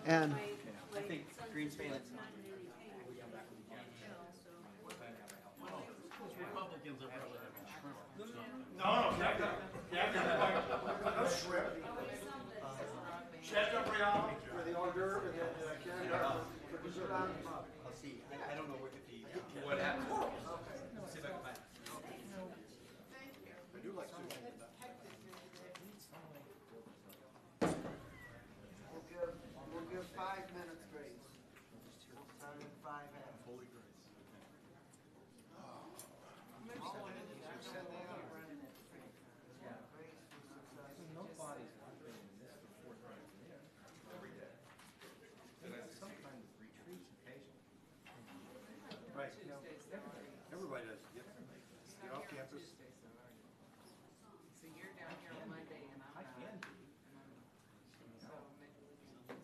And I think Greenspan. Republicans are probably having shrimp. No, shrimp. Chef Gabriel for the hors d'oeuvre and then Karen for dessert. I'll see. I don't know what if he. What happened? We'll see if I can find it. I do like sushi. we'll give 5 minutes grace. We'll start at 5 after. Holy grace. No bodies not been in this for 4 times a year. Every day. And that's sometimes retreats occasionally. Right. Everybody does. Get off campus. So you're down here on Monday and I'm I not. can be. So maybe we can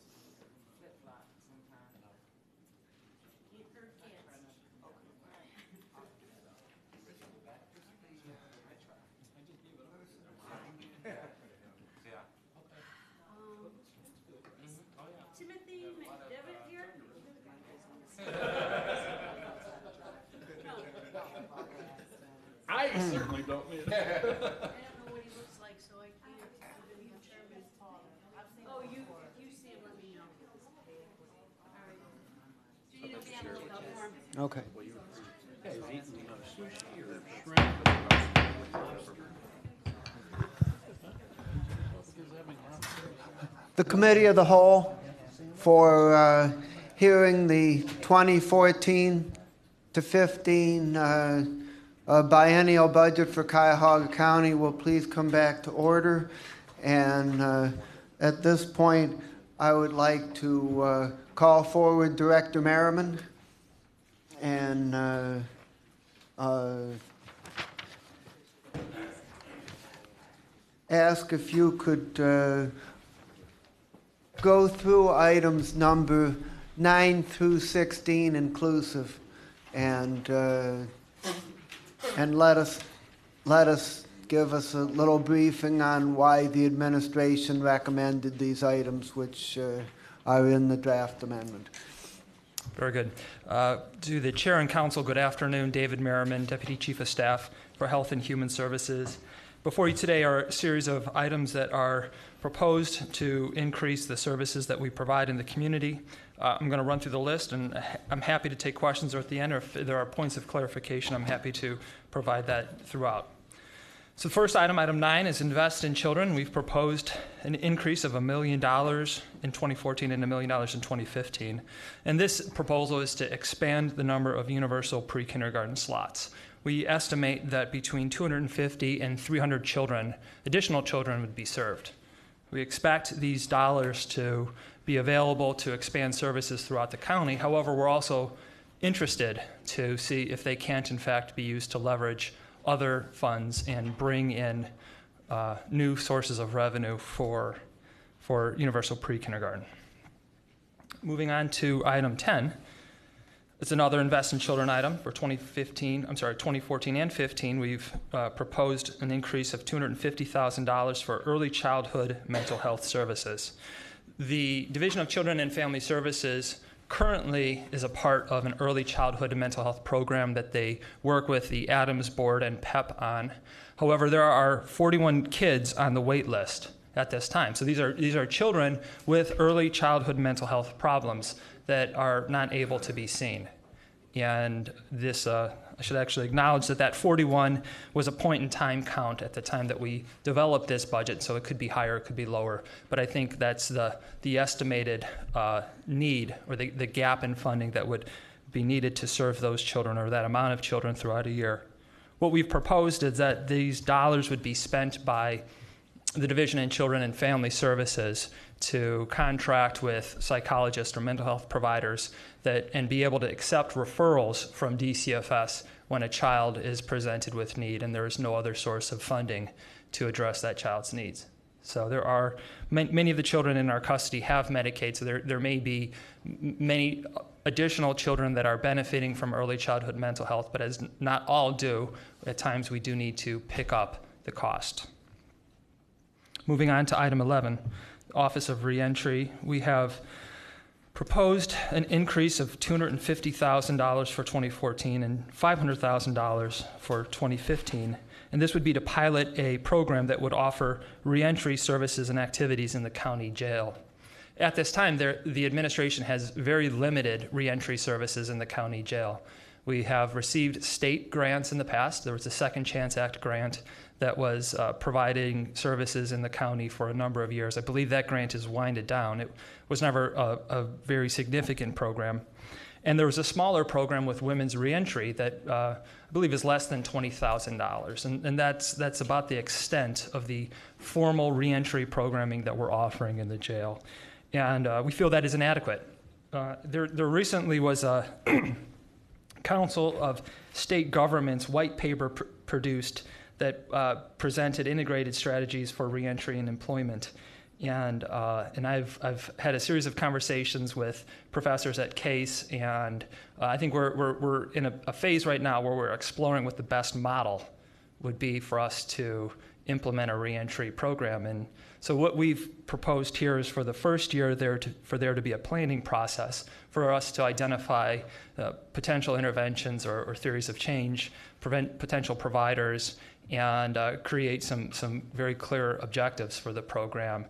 flip-flop sometime. Get her kids. Timothy McDevitt here? I certainly don't need it. I don't know what he looks like, so I can't determine. Oh, you see him, let me know. All right. Do you need to be on the lookout for him? Okay. The Committee of the Whole for hearing the 2014 to 15 biennial budget for Cuyahoga County will please come back to order. And at this point, I would like to call forward Director Merriman and ask if you could go through items number 9 through 16 inclusive, and let us give us a little briefing on why the administration recommended these items, which are in the draft amendment. Very good. To the Chair and Council, good afternoon. David Merriman, Deputy Chief of Staff for Health and Human Services. Before you today are a series of items that are proposed to increase the services that we provide in the community. I'm going to run through the list, and I'm happy to take questions or at the end, or if there are points of clarification, I'm happy to provide that throughout. So the first item, item 9, is invest in children. We've proposed an increase of $1 million in 2014 and $1 million in 2015. And this proposal is to expand the number of universal pre-kindergarten slots. We estimate that between 250 and 300 children, additional children, would be served. We expect these dollars to be available to expand services throughout the county. However, we're also interested to see if they can't, in fact, be used to leverage other funds and bring in new sources of revenue for universal pre-kindergarten. Moving on to item 10. It's another invest in children item for 2014 and 15. We've proposed an increase of $250,000 for early childhood mental health services. The Division of Children and Family Services currently is a part of an early childhood and mental health program that they work with the Adams Board and PEP on. However, there are 41 kids on the wait list at this time. So these are children with early childhood mental health problems that are not able to be seen. And this, I should actually acknowledge that 41 was a point in time count at the time that we developed this budget, so it could be higher, it could be lower. But I think that's the estimated need, or the gap in funding that would be needed to serve those children, or that amount of children throughout a year. What we've proposed is that these dollars would be spent by the Division in Children and Family Services to contract with psychologists or mental health providers and be able to accept referrals from DCFS when a child is presented with need and there is no other source of funding to address that child's needs. So there are many of the children in our custody have Medicaid, so there may be many additional children that are benefiting from early childhood mental health, but as not all do, at times we do need to pick up the cost. Moving on to item 11, Office of Reentry. We have proposed an increase of $250,000 for 2014 and $500,000 for 2015. And this would be to pilot a program that would offer reentry services and activities in the county jail. At this time, the administration has very limited reentry services in the county jail. We have received state grants in the past. There was a Second Chance Act grant that was providing services in the county for a number of years. I believe that grant is winded down. It was never a very significant program. And there was a smaller program with women's reentry that I believe is less than $20,000. And that's about the extent of the formal reentry programming that we're offering in the jail. And we feel that is inadequate. There recently was a Council of State Governments white paper produced that presented integrated strategies for reentry and employment. And I've had a series of conversations with professors at Case, and I think we're in a phase right now where we're exploring what the best model would be for us to implement a reentry program. And so what we've proposed here is for the first year for there to be a planning process for us to identify potential interventions or theories of change, prevent potential providers, and create some very clear objectives for the program,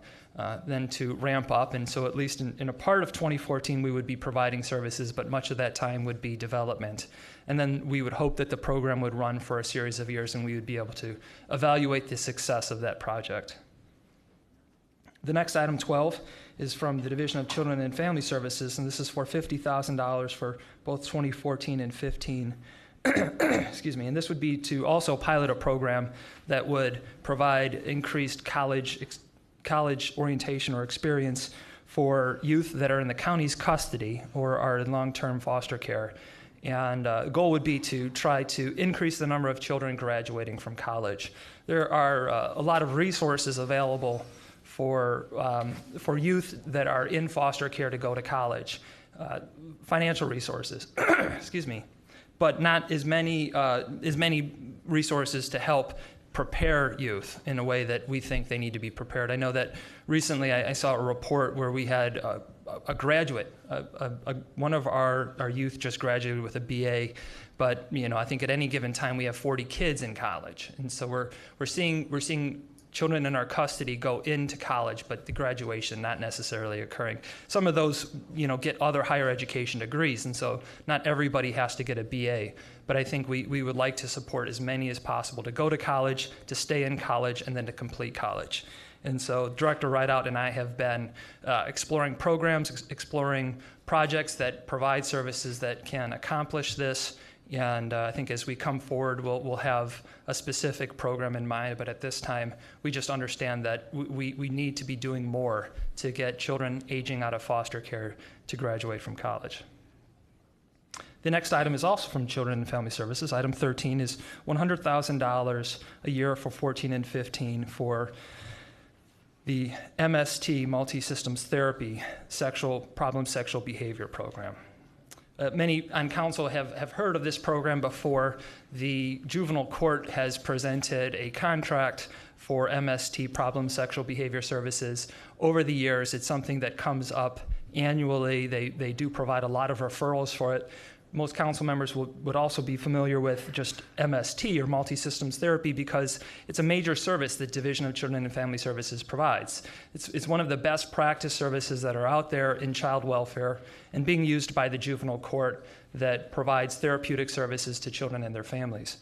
then to ramp up. And so at least in a part of 2014, we would be providing services, but much of that time would be development. And then we would hope that the program would run for a series of years and we would be able to evaluate the success of that project. The next item, 12, is from the Division of Children and Family Services, and this is for $50,000 for both 2014 and 15. Excuse me, and this would be to also pilot a program that would provide increased college orientation or experience for youth that are in the county's custody or are in long-term foster care. And the goal would be to try to increase the number of children graduating from college. There are a lot of resources available for youth that are in foster care to go to college, financial resources, excuse me, but not as many resources to help prepare youth in a way that we think they need to be prepared. I know that recently I saw a report where we had a graduate, one of our youth just graduated with a BA, but I think at any given time we have 40 kids in college, and so we're seeing children in our custody go into college, but the graduation not necessarily occurring. Some of those, get other higher education degrees, and so not everybody has to get a BA. But I think we would like to support as many as possible to go to college, to stay in college, and then to complete college. And so Director Rideout and I have been exploring programs, exploring projects that provide services that can accomplish this. And I think as we come forward, we'll have a specific program in mind. But at this time, we just understand that we need to be doing more to get children aging out of foster care to graduate from college. The next item is also from Children and Family Services. Item 13 is $100,000 a year for 14 and 15 for the MST, Multi-Systems Therapy, Sexual Behavior Program. Many on council have heard of this program before. The juvenile court has presented a contract for MST, Problem Sexual Behavior Services. Over the years, it's something that comes up annually. They do provide a lot of referrals for it. Most council members would also be familiar with just MST, or multi-systems therapy, because it's a major service that Division of Children and Family Services provides. It's one of the best practice services that are out there in child welfare and being used by the juvenile court that provides therapeutic services to children and their families.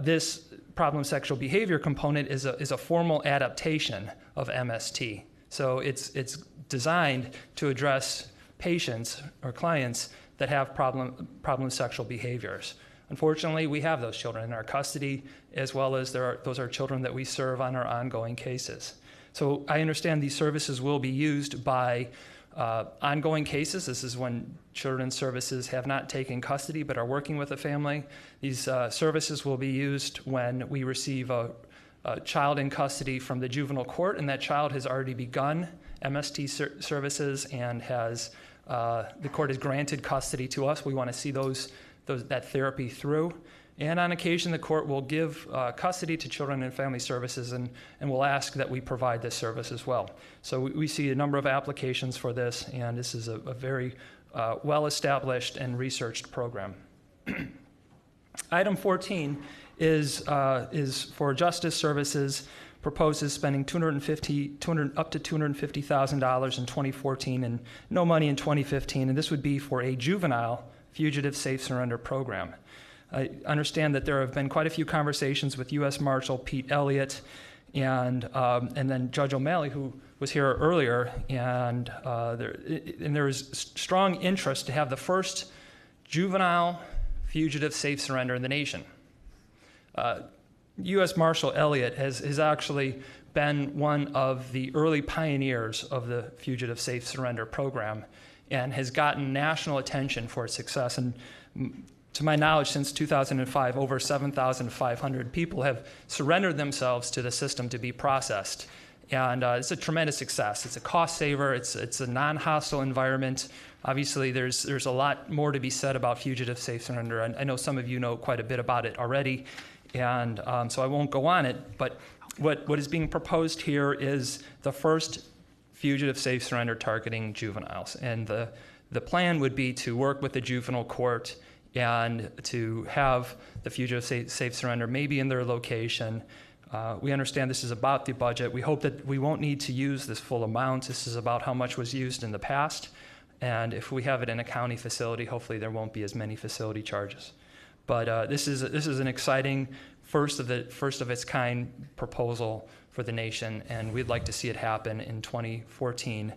This problem sexual behavior component is a formal adaptation of MST. So it's designed to address patients or clients that have problem sexual behaviors. Unfortunately, we have those children in our custody, as well as those are children that we serve on our ongoing cases. So I understand these services will be used by ongoing cases. This is when children's services have not taken custody but are working with a family. These services will be used when we receive a child in custody from the juvenile court, and that child has already begun MST services and has the court has granted custody to us. We want to see that therapy through. And on occasion, the court will give custody to Children and Family Services and will ask that we provide this service as well. So we see a number of applications for this, and this is a very well-established and researched program. Item 14 is for Justice Services, proposes spending up to $250,000 in 2014 and no money in 2015, and this would be for a juvenile fugitive safe surrender program. I understand that there have been quite a few conversations with U.S. Marshal Pete Elliott and then Judge O'Malley, who was here earlier, and there is strong interest to have the first juvenile fugitive safe surrender in the nation. U.S. Marshal Elliott has actually been one of the early pioneers of the fugitive safe surrender program and has gotten national attention for its success. And to my knowledge, since 2005, over 7,500 people have surrendered themselves to the system to be processed. And it's a tremendous success. It's a cost saver. It's a non-hostile environment. Obviously, there's a lot more to be said about fugitive safe surrender. I know some of you know quite a bit about it already, and so I won't go on it. But what is being proposed here is the first fugitive safe surrender targeting juveniles. And the plan would be to work with the juvenile court and to have the fugitive safe surrender maybe in their location. We understand this is about the budget. We hope that we won't need to use this full amount. This is about how much was used in the past. And if we have it in a county facility, hopefully there won't be as many facility charges. But this is an exciting first of its kind proposal for the nation, and we'd like to see it happen in 2014.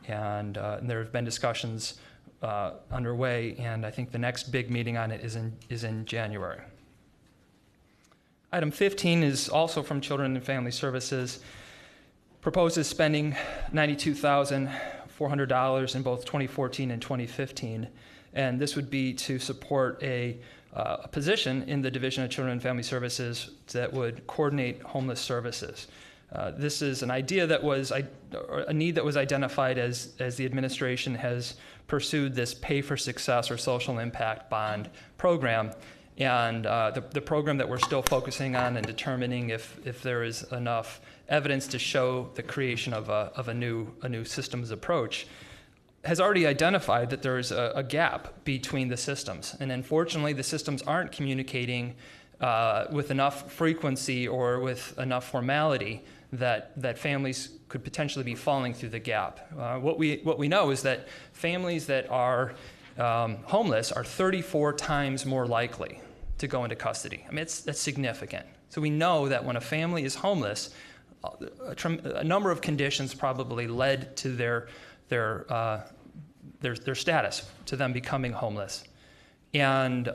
And there have been discussions underway, and I think the next big meeting on it is in January. Item 15 is also from Children and Family Services. Proposes spending $92,400 in both 2014 and 2015, and this would be to support a position in the Division of Children and Family Services that would coordinate homeless services. This is an idea that was a need that was identified as the administration has pursued this Pay for Success or Social Impact Bond program. And the program that we're still focusing on and determining if there is enough evidence to show the creation of a new systems approach has already identified that there is a gap between the systems. And unfortunately, the systems aren't communicating with enough frequency or with enough formality that families could potentially be falling through the gap. What we know is that families that are homeless are 34 times more likely to go into custody. I mean, that's significant. So we know that when a family is homeless, a number of conditions probably led to their status, to them becoming homeless, and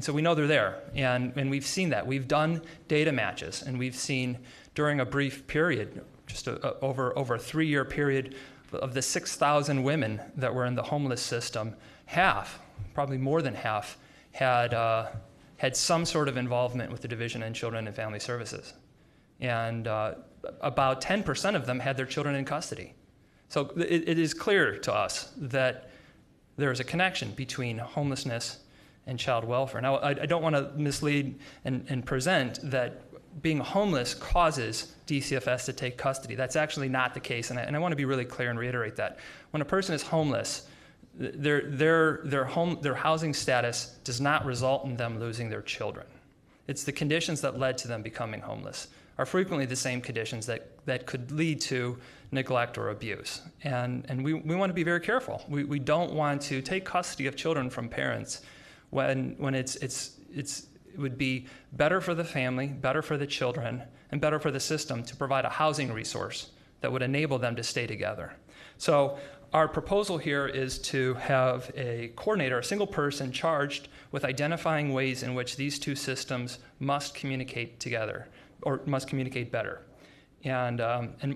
so we know they're there, and we've seen that. We've done data matches, and we've seen during a brief period, just over a 3-year period, of the 6,000 women that were in the homeless system, half, probably more than half, had some sort of involvement with the Division in Children and Family Services. And about 10% of them had their children in custody. So it is clear to us that there is a connection between homelessness and child welfare. Now, I don't want to mislead and present that being homeless causes DCFS to take custody. That's actually not the case, and I want to be really clear and reiterate that. When a person is homeless, their housing status does not result in them losing their children. It's the conditions that led to them becoming homeless are frequently the same conditions that could lead to neglect or abuse. And we want to be very careful. We don't want to take custody of children from parents when it would be better for the family, better for the children, and better for the system to provide a housing resource that would enable them to stay together. So our proposal here is to have a coordinator, a single person charged with identifying ways in which these two systems must communicate together or must communicate better. And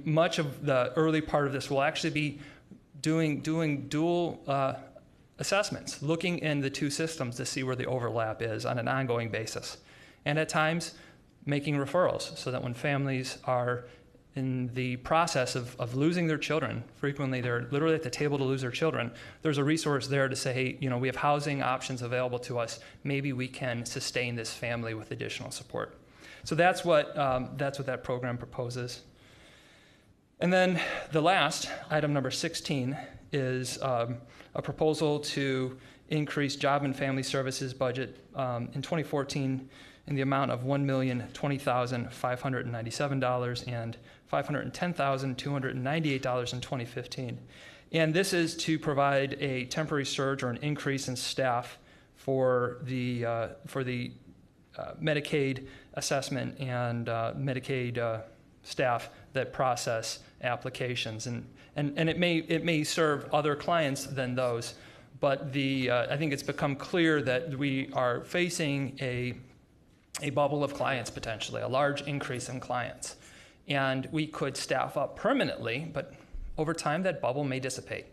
much of the early part of this will actually be doing dual assessments, looking in the two systems to see where the overlap is on an ongoing basis. And at times, making referrals so that when families are in the process of losing their children, frequently they're literally at the table to lose their children, there's a resource there to say, hey, you know, we have housing options available to us. Maybe we can sustain this family with additional support. So that's what that program proposes. And then the last, item number 16, is a proposal to increase Job and Family Services budget in 2014 in the amount of $1,020,597 and $510,298 in 2015. And this is to provide a temporary surge or an increase in staff for the Medicaid assessment and Medicaid staff that process applications. And it may serve other clients than those, but I think it's become clear that we are facing a bubble of clients potentially, a large increase in clients. And we could staff up permanently, but over time that bubble may dissipate.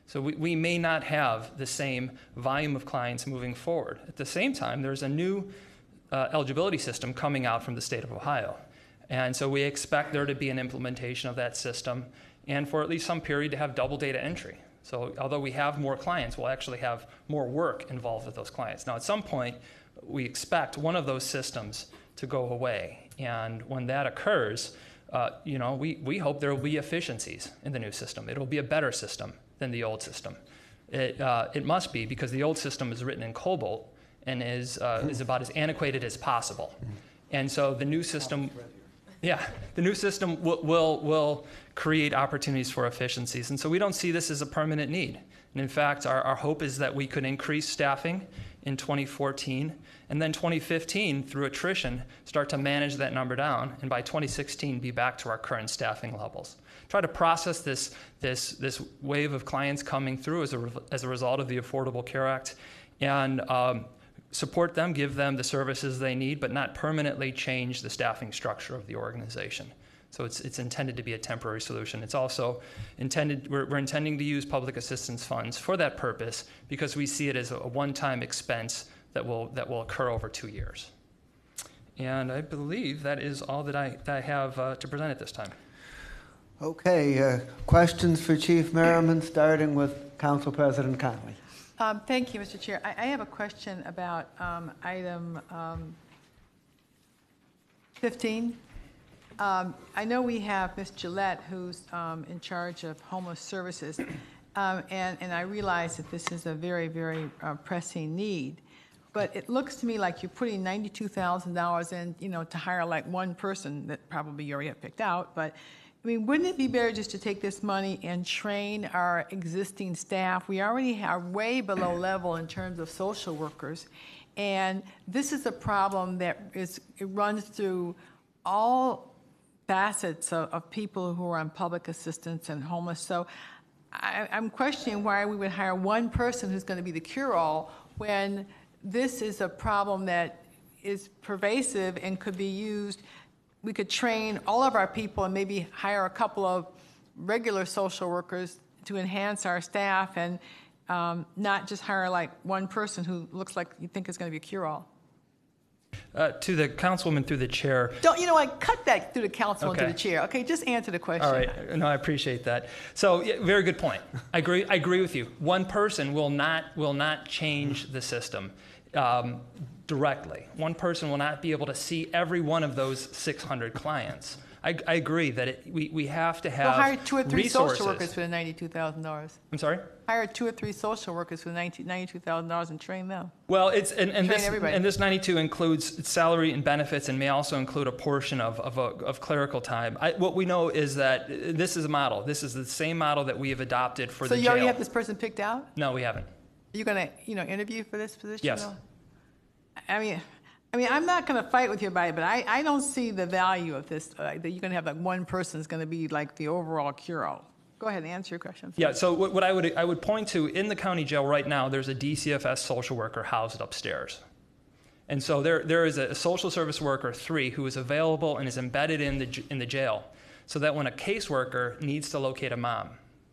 So we may not have the same volume of clients moving forward. At the same time, there's a new eligibility system coming out from the state of Ohio. And so we expect there to be an implementation of that system and for at least some period to have double data entry. So although we have more clients, we'll actually have more work involved with those clients. Now at some point, we expect one of those systems to go away. And when that occurs, we hope there will be efficiencies in the new system. It'll be a better system than the old system. It must be, because the old system is written in COBOL and is about as antiquated as possible. And so the new system, will create opportunities for efficiencies. And so we don't see this as a permanent need. And in fact, our hope is that we could increase staffing in 2014, and then 2015, through attrition, start to manage that number down, and by 2016, be back to our current staffing levels. Try to process this wave of clients coming through as a result of the Affordable Care Act, and support them, give them the services they need, but not permanently change the staffing structure of the organization. So it's intended to be a temporary solution. It's also intended, we're intending to use public assistance funds for that purpose because we see it as a one-time expense that will occur over 2 years. And I believe that is all that I have to present at this time. Okay, questions for Chief Merriman, starting with Council President Conley. Thank you, Mr. Chair. I have a question about item 15. I know we have Ms. Gillette, who's in charge of homeless services, and I realize that this is a very, very pressing need. But it looks to me like you're putting $92,000 in, to hire like one person that probably you already have picked out. But I mean, wouldn't it be better just to take this money and train our existing staff? We already are way below level in terms of social workers, and this is a problem that it runs through all facets of people who are on public assistance and homeless. So I'm questioning why we would hire one person who's going to be the cure-all when this is a problem that is pervasive and could be used. We could train all of our people and maybe hire a couple of regular social workers to enhance our staff and not just hire like one person who looks like you think is going to be a cure-all. To the councilwoman through the chair. Cut that through the council to the chair. Okay, just answer the question. All right, no, I appreciate that. So, very good point. I agree with you. One person will not change the system directly. One person will not be able to see every one of those 600 clients. I agree that we have to have hire 2 or 3 resources. social workers for the $92,000. I'm sorry? Hire 2 or 3 social workers for the $92,000 and train them. Well, this everybody. 92 includes salary and benefits, and may also include a portion of clerical time. What we know is that this is a model. This is the same model that we have adopted for the jail. So you already have this person picked out? No, we haven't. Are you going to interview for this position? Yes. I mean, I'm not going to fight with you about it, but I don't see the value of this, that you're going to have like one person is going to be like the overall cure-all. Go ahead and answer your question. Yeah, so what I would point to, in the county jail right now, there's a DCFS social worker housed upstairs. And so there is a social service worker 3 who is available and is embedded in the jail, so that when a caseworker needs to locate a mom,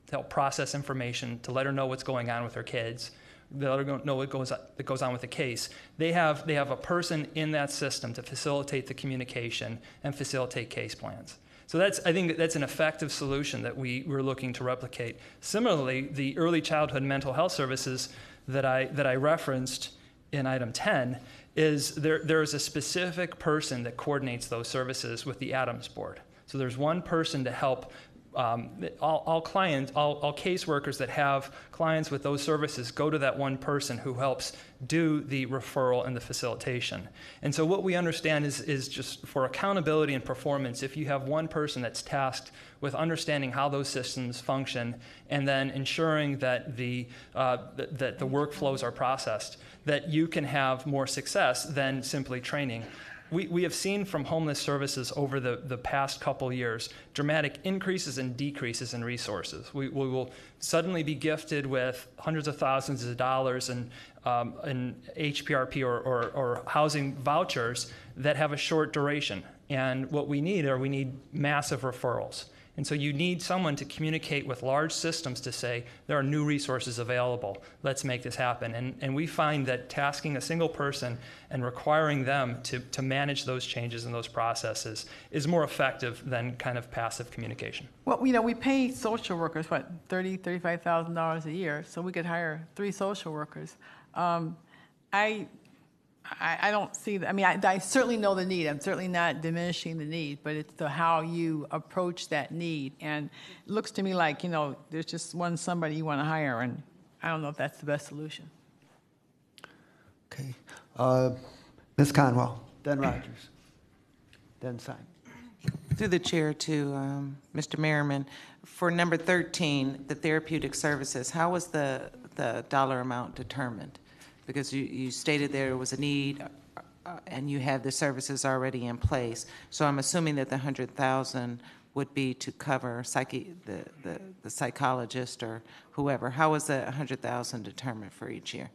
to help process information, to let her know what's going on with her kids, let her know what goes on with the case, they have a person in that system to facilitate the communication and facilitate case plans. So I think that's an effective solution that we're looking to replicate. Similarly, the early childhood mental health services that I referenced in item 10 is there is a specific person that coordinates those services with the Adams Board. So there's one person to help all caseworkers that have clients with those services go to that one person who helps do the referral and the facilitation. And so what we understand is just for accountability and performance, if you have one person that's tasked with understanding how those systems function and then ensuring that the workflows are processed, that you can have more success than simply training. We have seen from homeless services over the past couple years dramatic increases and decreases in resources. We will suddenly be gifted with hundreds of thousands of dollars in HPRP or housing vouchers that have a short duration. And what we need massive referrals. And so you need someone to communicate with large systems to say, there are new resources available. Let's make this happen. And we find that tasking a single person and requiring them to manage those changes and those processes is more effective than kind of passive communication. Well, we pay social workers, $35,000 a year, so we could hire 3 social workers. I don't see that. I mean, I certainly know the need. I'm certainly not diminishing the need, but it's how you approach that need. And it looks to me like, there's just somebody you want to hire, and I don't know if that's the best solution. Okay. Ms. Conwell, then Rogers, then Simon. Through the chair to Mr. Merriman, for number 13, the therapeutic services, how was the dollar amount determined? Because you stated there was a need and you have the services already in place. So I'm assuming that the $100,000 would be to cover the psychologist or whoever. How was the $100,000 determined for each year?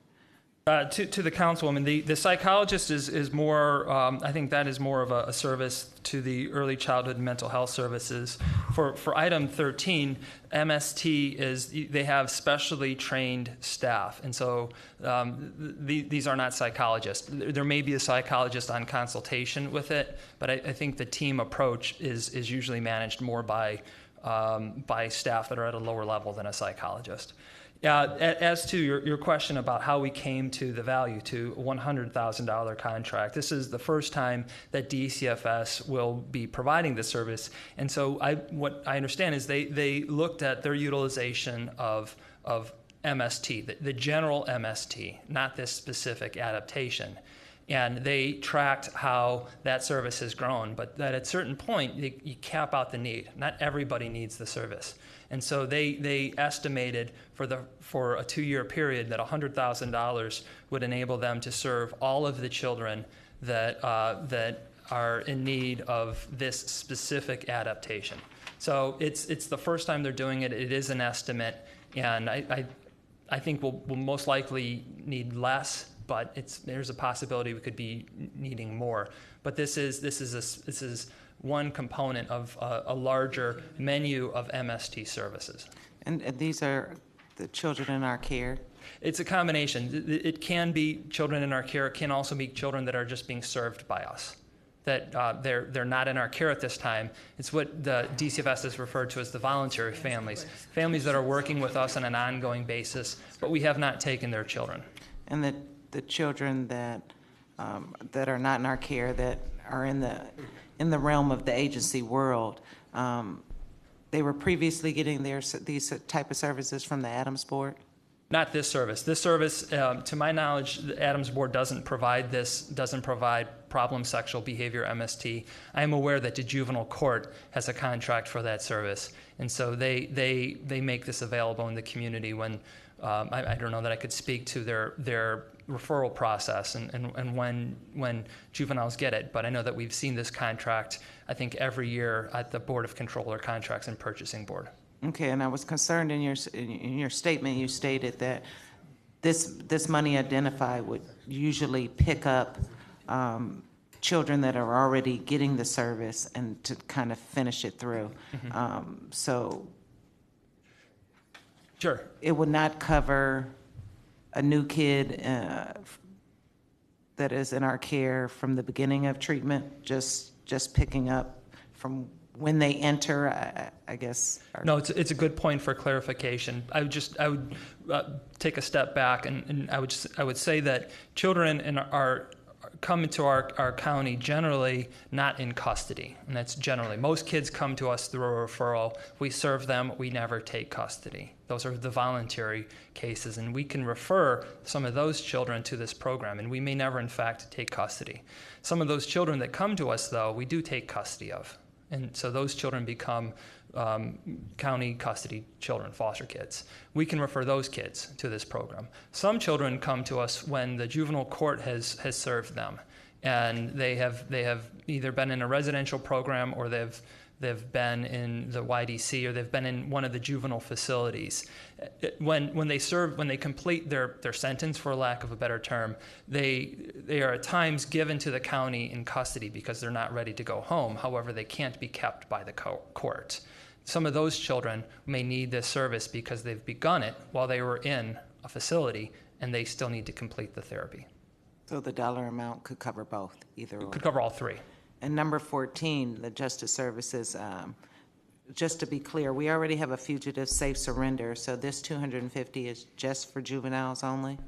To the councilwoman, the psychologist is more, I think that is more of a service to the early childhood mental health services. For item 13, MST they have specially trained staff. And so these are not psychologists. There may be a psychologist on consultation with it, but I think the team approach is usually managed more by staff that are at a lower level than a psychologist. As to your question about how we came to the value, to a $100,000 contract, this is the first time that DCFS will be providing this service. And so what I understand is they looked at their utilization of MST, the general MST, not this specific adaptation. And they tracked how that service has grown, but that at a certain point, you cap out the need. Not everybody needs the service. And so they estimated for a 2-year period that $100,000 would enable them to serve all of the children that are in need of this specific adaptation. So it's the first time they're doing it. It is an estimate, and I think we'll most likely need less, but there's a possibility we could be needing more. But this is one component of a larger menu of MST services. And these are the children in our care? It's a combination. It can be children in our care. It can also be children that are just being served by us, that they're not in our care at this time. It's what the DCFS has referred to as the voluntary families, families that are working with us on an ongoing basis, but we have not taken their children. And the children that are not in our care, that are in the realm of the agency world, they were previously getting these type of services from the Adams Board? Not this service. This service, to my knowledge, the Adams Board doesn't provide problem sexual behavior MST. I am aware that the juvenile court has a contract for that service, and so they make this available in the community when I don't know that I could speak to their referral process and when juveniles get it, but I know that we've seen this contract, I think, every year at the Board of Controller Contracts and Purchasing Board. Okay, and I was concerned in your statement, you stated that this money identified would usually pick up children that are already getting the service and to kind of finish it through. Mm-hmm. So sure, it would not cover a new kid that is in our care from the beginning of treatment, just picking up from when they enter, I guess? No, it's a good point for clarification. I would take a step back, and I would say that children come into our county generally not in custody, and that's generally. Most kids come to us through a referral. We serve them. We never take custody. Those are the voluntary cases, and we can refer some of those children to this program, and we may never, in fact, take custody. Some of those children that come to us, though, we do take custody of, and so those children become county custody children, foster kids. We can refer those kids to this program. Some children come to us when the juvenile court has served them, and they have either been in a residential program, or they've been in the YDC, or they've been in one of the juvenile facilities. When they complete their sentence, for lack of a better term, they are at times given to the county in custody because they're not ready to go home. However, they can't be kept by the court. Some of those children may need this service because they've begun it while they were in a facility, and they still need to complete the therapy. So the dollar amount could cover both, either or? Could cover all three. And number 14, the Justice Services, just to be clear, we already have a fugitive safe surrender, so this 250 is just for juveniles only?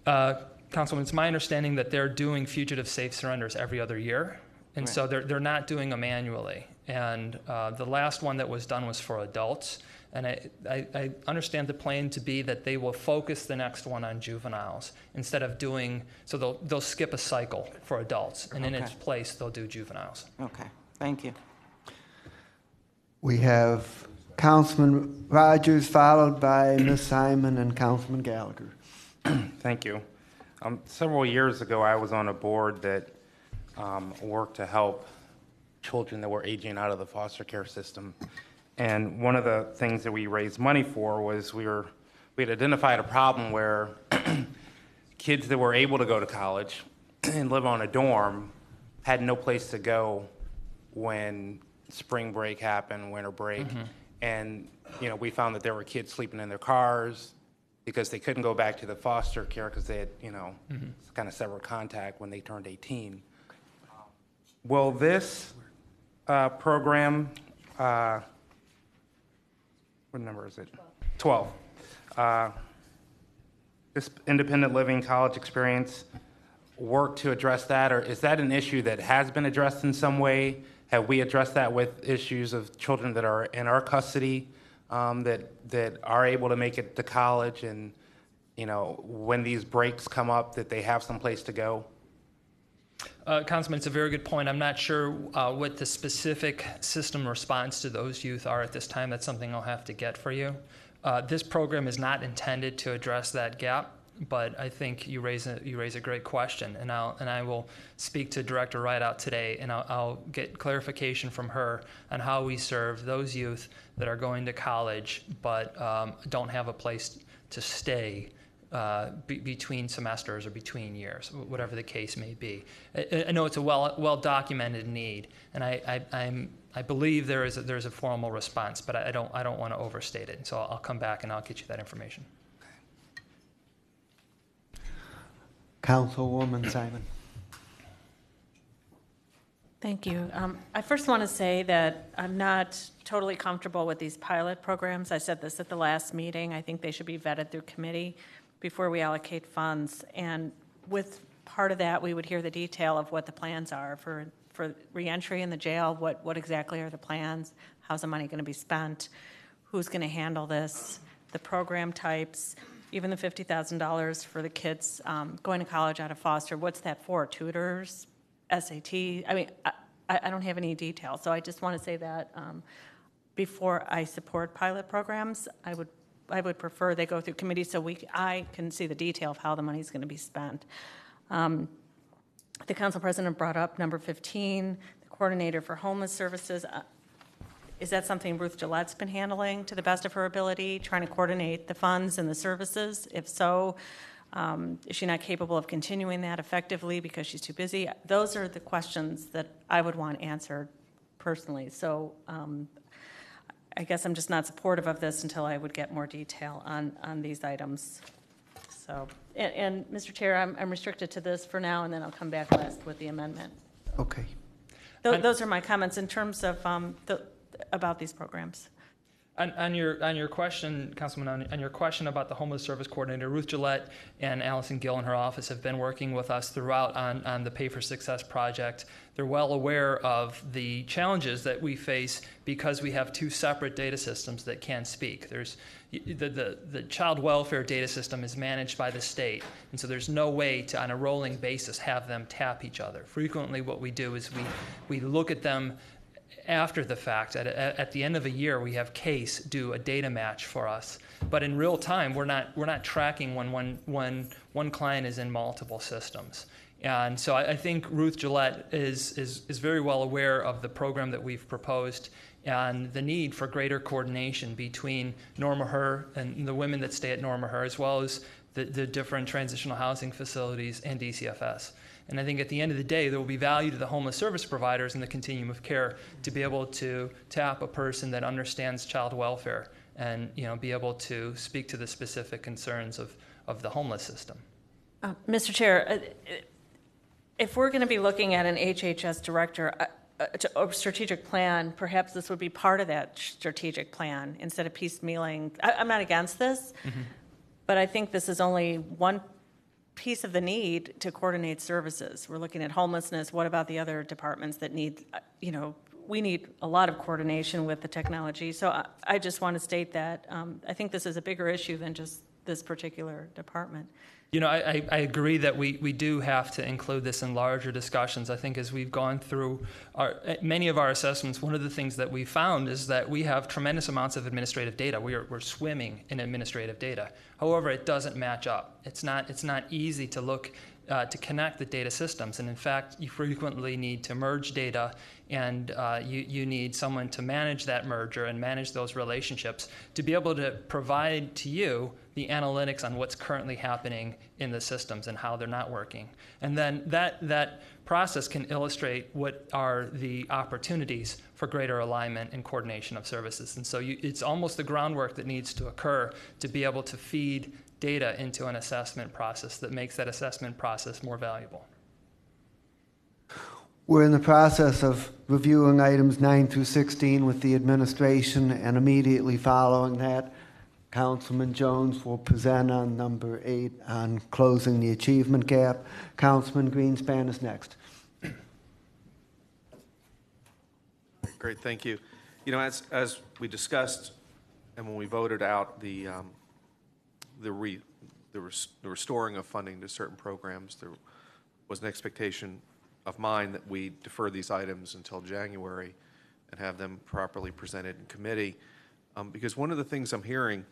Councilman, it's my understanding that they're doing fugitive safe surrenders every other year, and Right. so they're not doing them annually. And the last one that was done was for adults, and I understand the plan to be that they will focus the next one on juveniles instead of doing, so they'll skip a cycle for adults, and in its place they'll do juveniles. Okay, thank you. We have Councilman Rogers, followed by Ms. Simon and Councilman Gallagher. Thank you. Several years ago, I was on a board that worked to help children that were aging out of the foster care system. And one of the things that we raised money for was we had identified a problem where kids that were able to go to college and live on a dorm had no place to go when spring break happened, winter break. And we found that there were kids sleeping in their cars because they couldn't go back to the foster care because they had kind of severed contact when they turned 18. Will this program, what number is it? 12. This independent living college experience work to address that, or is that an issue that has been addressed in some way? Have we addressed that with issues of children that are in our custody that are able to make it to college, and when these breaks come up, that they have some place to go? Councilman, it's a very good point. I'm not sure what the specific system response to those youth are at this time. That's something I'll have to get for you. This program is not intended to address that gap, but I think you raise a great question, and I will speak to Director Rideout today, and I'll get clarification from her on how we serve those youth that are going to college but don't have a place to stay between semesters or between years, whatever the case may be. I know it's a well documented need, and I believe there's a formal response, but I don't want to overstate it. So I'll come back and I'll get you that information. Councilwoman Simon. Thank you. I first want to say that I'm not totally comfortable with these pilot programs. I said this at the last meeting. I think they should be vetted through committee before we allocate funds. And with part of that, we would hear the detail of what the plans are for reentry in the jail. What exactly are the plans? How's the money going to be spent? Who's going to handle this? The program types, even the $50,000 for the kids going to college out of foster. What's that for? Tutors? SAT? I mean, I don't have any details. So I just want to say that before I support pilot programs, I would prefer they go through committee so I can see the detail of how the money is going to be spent. The council president brought up number 15, the coordinator for homeless services. Is that something Ruth Gillette's been handling to the best of her ability, trying to coordinate the funds and the services? If so, is she not capable of continuing that effectively because she's too busy? Those are the questions that I would want answered personally. So I guess I'm just not supportive of this until I would get more detail on these items. So, and Mr. Chair, I'm restricted to this for now, and then I'll come back last with the amendment. Okay. Those are my comments in terms of about these programs. On your question, Councilman, on your question about the homeless service coordinator, Ruth Gillette and Allison Gill in her office have been working with us throughout on the Pay for Success project. They're well aware of the challenges that we face because we have two separate data systems that can't speak. There's the child welfare data system is managed by the state, and so there's no way to, on a rolling basis, have them tap each other. Frequently, what we do is we look at them after the fact. At the end of a year, we have CASE do a data match for us. But in real time, we're not tracking when one client is in multiple systems. And so I think Ruth Gillette is very well aware of the program that we've proposed and the need for greater coordination between Norma Her and the women that stay at Norma Her, as well as the different transitional housing facilities and DCFS. And I think at the end of the day, there will be value to the homeless service providers in the continuum of care to be able to tap a person that understands child welfare and be able to speak to the specific concerns of the homeless system. Mr. Chair, if we're going to be looking at an HHS director, a strategic plan, perhaps this would be part of that strategic plan instead of piecemealing. I'm not against this, but I think this is only one piece of the need to coordinate services. We're looking at homelessness. What about the other departments that need, we need a lot of coordination with the technology. So I just want to state that I think this is a bigger issue than just this particular department. I agree that we do have to include this in larger discussions. I think as we've gone through many of our assessments, one of the things that we found is that we have tremendous amounts of administrative data. We're swimming in administrative data. However, it doesn't match up. It's not easy to look to connect the data systems. And in fact, you frequently need to merge data, and you need someone to manage that merger and manage those relationships to be able to provide to you the analytics on what's currently happening in the systems and how they're not working. And then that process can illustrate what are the opportunities for greater alignment and coordination of services. And so it's almost the groundwork that needs to occur to be able to feed data into an assessment process that makes that assessment process more valuable. We're in the process of reviewing items 9 through 16 with the administration, and immediately following that, Councilman Jones will present on number 8 on closing the achievement gap. Councilman Greenspan is next. Great, thank you. As we discussed, and when we voted out the restoring of funding to certain programs, there was an expectation of mine that we defer these items until January and have them properly presented in committee. Because one of the things I'm hearing,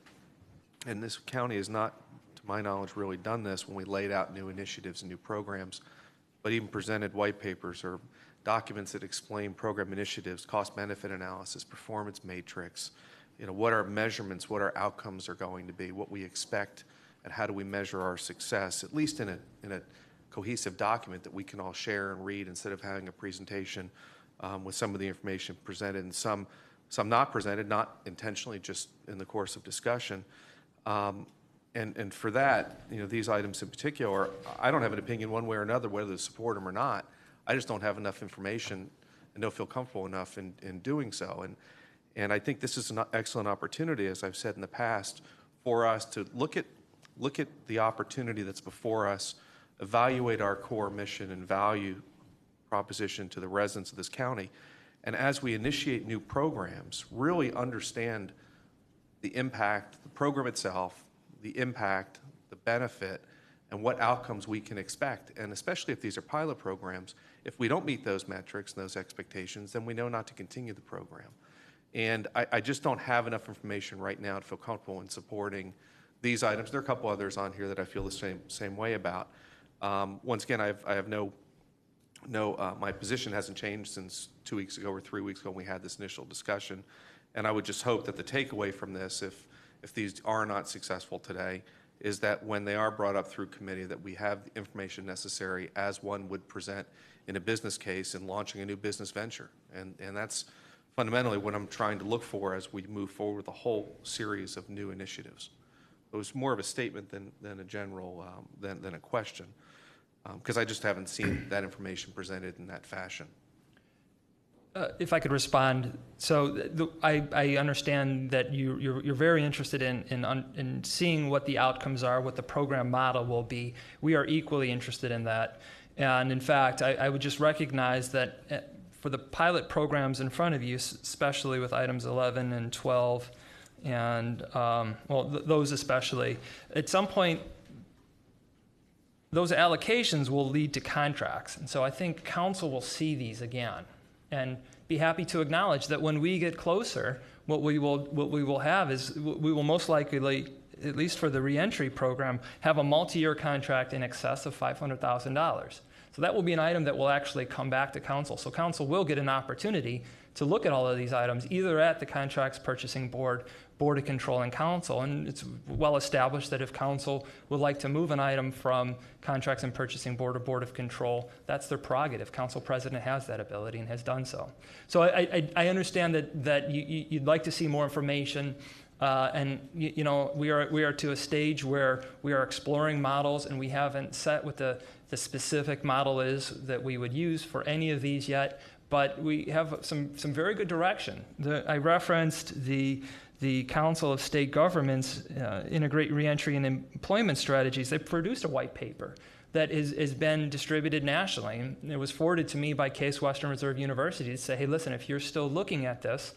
and this county has not, to my knowledge, really done this when we laid out new initiatives and new programs, but even presented white papers or documents that explain program initiatives, cost-benefit analysis, performance matrix, what our measurements, what our outcomes are going to be, what we expect, and how do we measure our success, at least in a cohesive document that we can all share and read instead of having a presentation with some of the information presented and some not presented, not intentionally, just in the course of discussion. And for that, these items in particular, I don't have an opinion one way or another whether to support them or not. I just don't have enough information and don't feel comfortable enough in doing so. And I think this is an excellent opportunity, as I've said in the past, for us to look at the opportunity that's before us, evaluate our core mission and value proposition to the residents of this county, and as we initiate new programs, really understand the impact, the program itself, the impact, the benefit, and what outcomes we can expect. And especially if these are pilot programs, if we don't meet those metrics and those expectations, then we know not to continue the program. And I just don't have enough information right now to feel comfortable in supporting these items. There are a couple others on here that I feel the same way about. Once again, I have my position hasn't changed since 2 weeks ago or 3 weeks ago when we had this initial discussion. And I would just hope that the takeaway from this, if these are not successful today, is that when they are brought up through committee, that we have the information necessary as one would present in a business case in launching a new business venture. And that's fundamentally what I'm trying to look for as we move forward with a whole series of new initiatives. It was more of a statement than a general, than a question, because I just haven't seen that information presented in that fashion. If I could respond, so I understand that you're very interested in seeing what the outcomes are, what the program model will be. We are equally interested in that, and in fact, I would just recognize that for the pilot programs in front of you, especially with items 11 and 12, and those especially, at some point, those allocations will lead to contracts, and so I think council will see these again. And be happy to acknowledge that when we get closer, what we will have is we will most likely, at least for the reentry program, have a multi-year contract in excess of $500,000. So that will be an item that will actually come back to council. So council will get an opportunity to look at all of these items, either at the Contracts Purchasing Board, Board of Control, and Council. And it's well established that if council would like to move an item from Contracts and Purchasing Board or Board of Control, that's their prerogative. Council President has that ability and has done so. So I understand that you'd like to see more information. And you know, we are to a stage where we are exploring models, and we haven't set what the specific model is that we would use for any of these yet. But we have some very good direction. I referenced the Council of State Governments Integrate Reentry and Employment Strategies. They produced a white paper that has been distributed nationally. And it was forwarded to me by Case Western Reserve University to say, hey, listen, if you're still looking at this,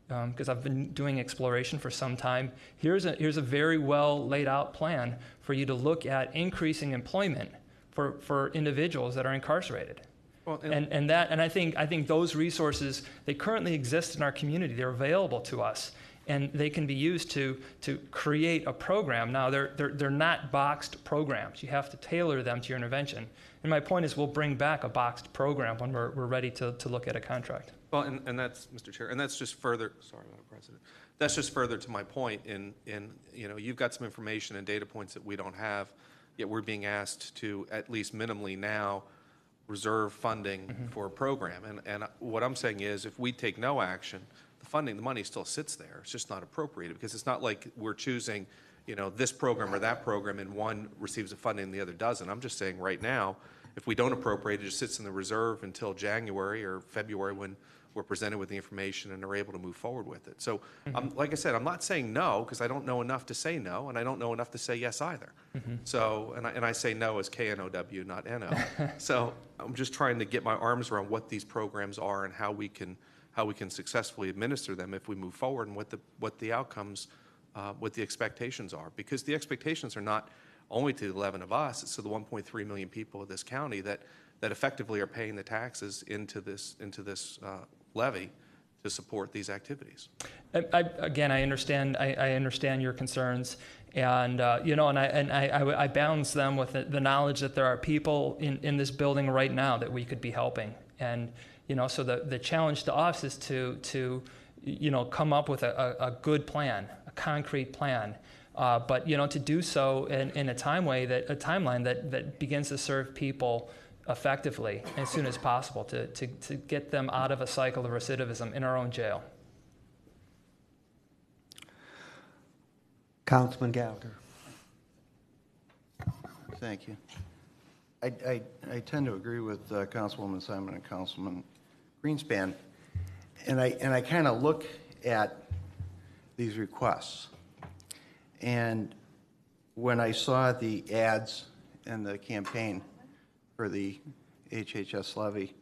because I've been doing exploration for some time, here's a very well laid out plan for you to look at increasing employment for individuals that are incarcerated. Well, and I think those resources, they currently exist in our community. They're available to us, and they can be used to create a program. Now, they're not boxed programs. You have to tailor them to your intervention. And my point is, we'll bring back a boxed program when we're ready to look at a contract. Well, and that's, Mr. Chair, and that's just further, sorry, Madam President, that's just further to my point in you know, you've got some information and data points that we don't have, yet we're being asked to, at least minimally now, reserve funding for a program. And what I'm saying is, if we take no action, the money still sits there. It's just not appropriated, because it's not like we're choosing, you know, this program or that program, and one receives the funding and the other doesn't. I'm just saying right now, if we don't appropriate it, it just sits in the reserve until January or February when we're presented with the information and are able to move forward with it. So, like I said, I'm not saying no, because I don't know enough to say no, and I don't know enough to say yes either. So, and I say no as K-N-O-W, not N-O. So I'm just trying to get my arms around what these programs are and how we can successfully administer them if we move forward, and what the outcomes, what the expectations are. Because the expectations are not only to the 11 of us, it's to the 1.3 million people of this county that effectively are paying the taxes into this levy to support these activities. Again, I understand your concerns, and you know, and I balance them with the knowledge that there are people in this building right now that we could be helping, and you know, so the challenge to us is to you know, come up with a good plan, a concrete plan. But you know, to do so in a timeline that begins to serve people effectively as soon as possible, to get them out of a cycle of recidivism in our own jail. Councilman Gallagher. Thank you. I tend to agree with Councilwoman Simon and Councilman Greenspan, and I kind of look at these requests. And when I saw the ads and the campaign for the HHS levy,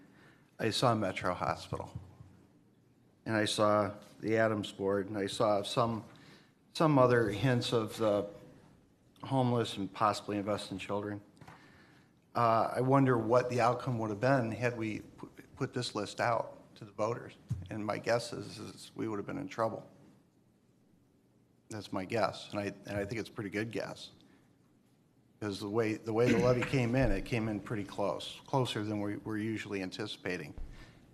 I saw Metro Hospital. And I saw the Adams Board, and I saw some other hints of the homeless and possibly invest in children. I wonder what the outcome would have been had we put this list out to the voters. And my guess is we would have been in trouble. That's my guess, and I think it's a pretty good guess, because the way the levy came in, it came in pretty closer than we're usually anticipating.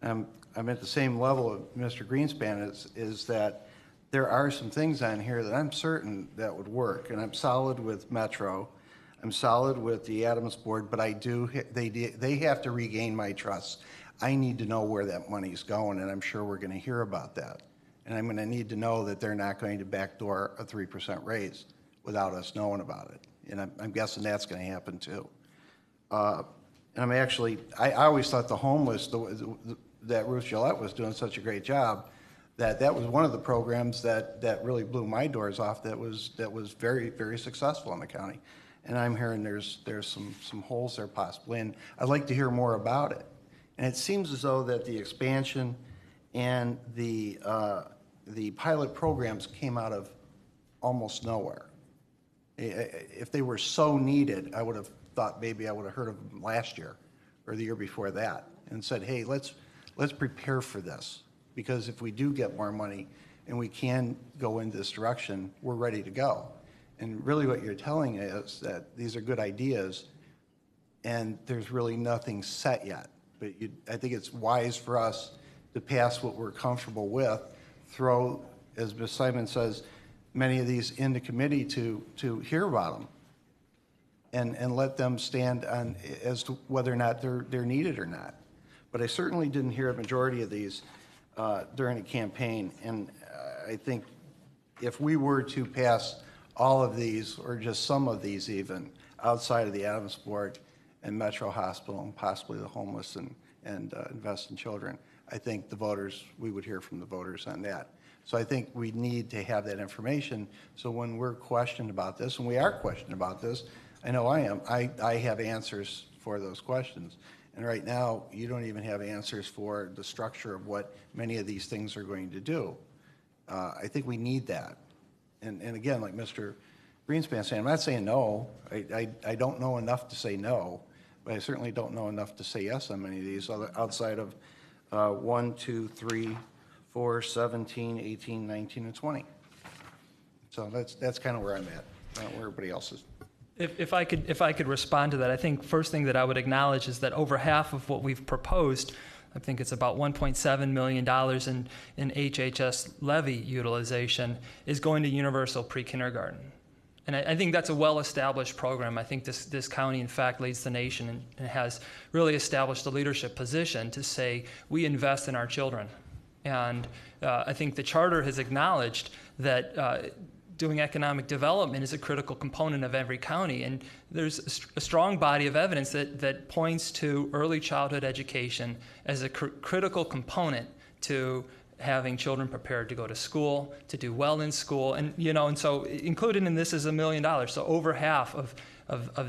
I'm at the same level of Mr. Greenspan, is that there are some things on here that I'm certain that would work, and I'm solid with Metro, I'm solid with the Adams Board, but they have to regain my trust. I need to know where that money's going, and I'm sure we're going to hear about that. And I'm going to need to know that they're not going to backdoor a 3% raise without us knowing about it. And I'm guessing that's going to happen too. And I always thought the homeless, that Ruth Gillette was doing such a great job, that was one of the programs that really blew my doors off, that was very, very successful in the county. And I'm hearing there's some holes there possibly, and I'd like to hear more about it. And it seems as though that the expansion and the pilot programs came out of almost nowhere. If they were so needed, I would have thought maybe I would have heard of them last year or the year before that and said, hey, let's prepare for this, because if we do get more money and we can go in this direction, we're ready to go. And really what you're telling is that these are good ideas and there's really nothing set yet. But I think it's wise for us to pass what we're comfortable with, throw, as Ms. Simon says, many of these into committee to hear about them and let them stand on as to whether or not they're needed or not. But I certainly didn't hear a majority of these during the campaign. And I think if we were to pass all of these, or just some of these even, outside of the Adams Board and Metro Hospital and possibly the homeless and Invest in Children, I think the voters, we would hear from the voters on that. So I think we need to have that information, so when we're questioned about this, and we are questioned about this, I know I am, I have answers for those questions. And right now, you don't even have answers for the structure of what many of these things are going to do. I think we need that. And again, like Mr. Greenspan saying, I'm not saying no. I don't know enough to say no, but I certainly don't know enough to say yes on many of these outside of 1, 2, 3, 4, 17, 18, 19, and 20. So that's kind of where I'm at, not where everybody else is. If I could respond to that, I think first thing that I would acknowledge is that over half of what we've proposed, I think it's about $1.7 million in HHS levy utilization, is going to universal pre-kindergarten. And I think that's a well-established program. I think this county, in fact, leads the nation and has really established a leadership position to say we invest in our children. And I think the charter has acknowledged that doing economic development is a critical component of every county. And there's a strong body of evidence that points to early childhood education as a critical component to having children prepared to go to school, to do well in school. And, and so included in this is $1 million. So over half of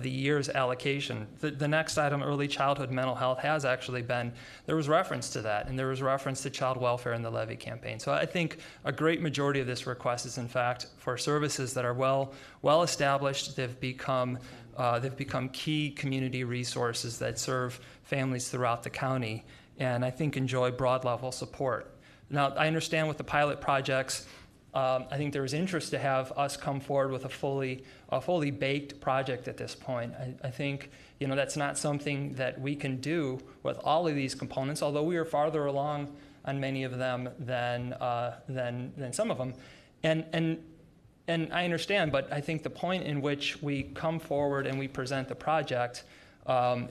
the year's allocation. The next item, early childhood mental health, has actually been, there was reference to that, and there was reference to child welfare in the levy campaign. So I think a great majority of this request is, in fact, for services that are well established. They've become key community resources that serve families throughout the county, and I think enjoy broad level support. Now, I understand with the pilot projects, I think there is interest to have us come forward with a fully baked project at this point. I think that's not something that we can do with all of these components, although we are farther along on many of them than some of them. And I understand, but I think the point in which we come forward and we present the project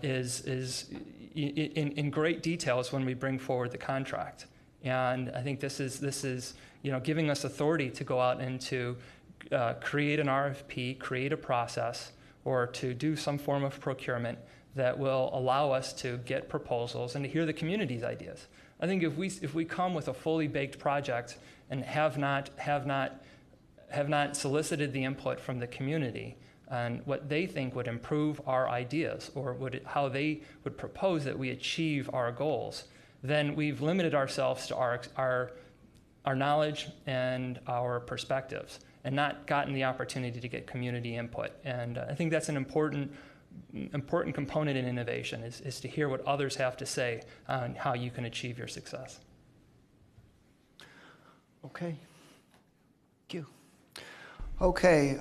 is in great details when we bring forward the contract. And I think this is giving us authority to go out and to create an RFP, create a process, or to do some form of procurement that will allow us to get proposals and to hear the community's ideas. I think if we come with a fully baked project and have not solicited the input from the community on what they think would improve our ideas, or how they would propose that we achieve our goals, then we've limited ourselves to our knowledge and our perspectives, and not gotten the opportunity to get community input. And I think that's an important component in innovation, is to hear what others have to say on how you can achieve your success. Okay. Thank you. Okay.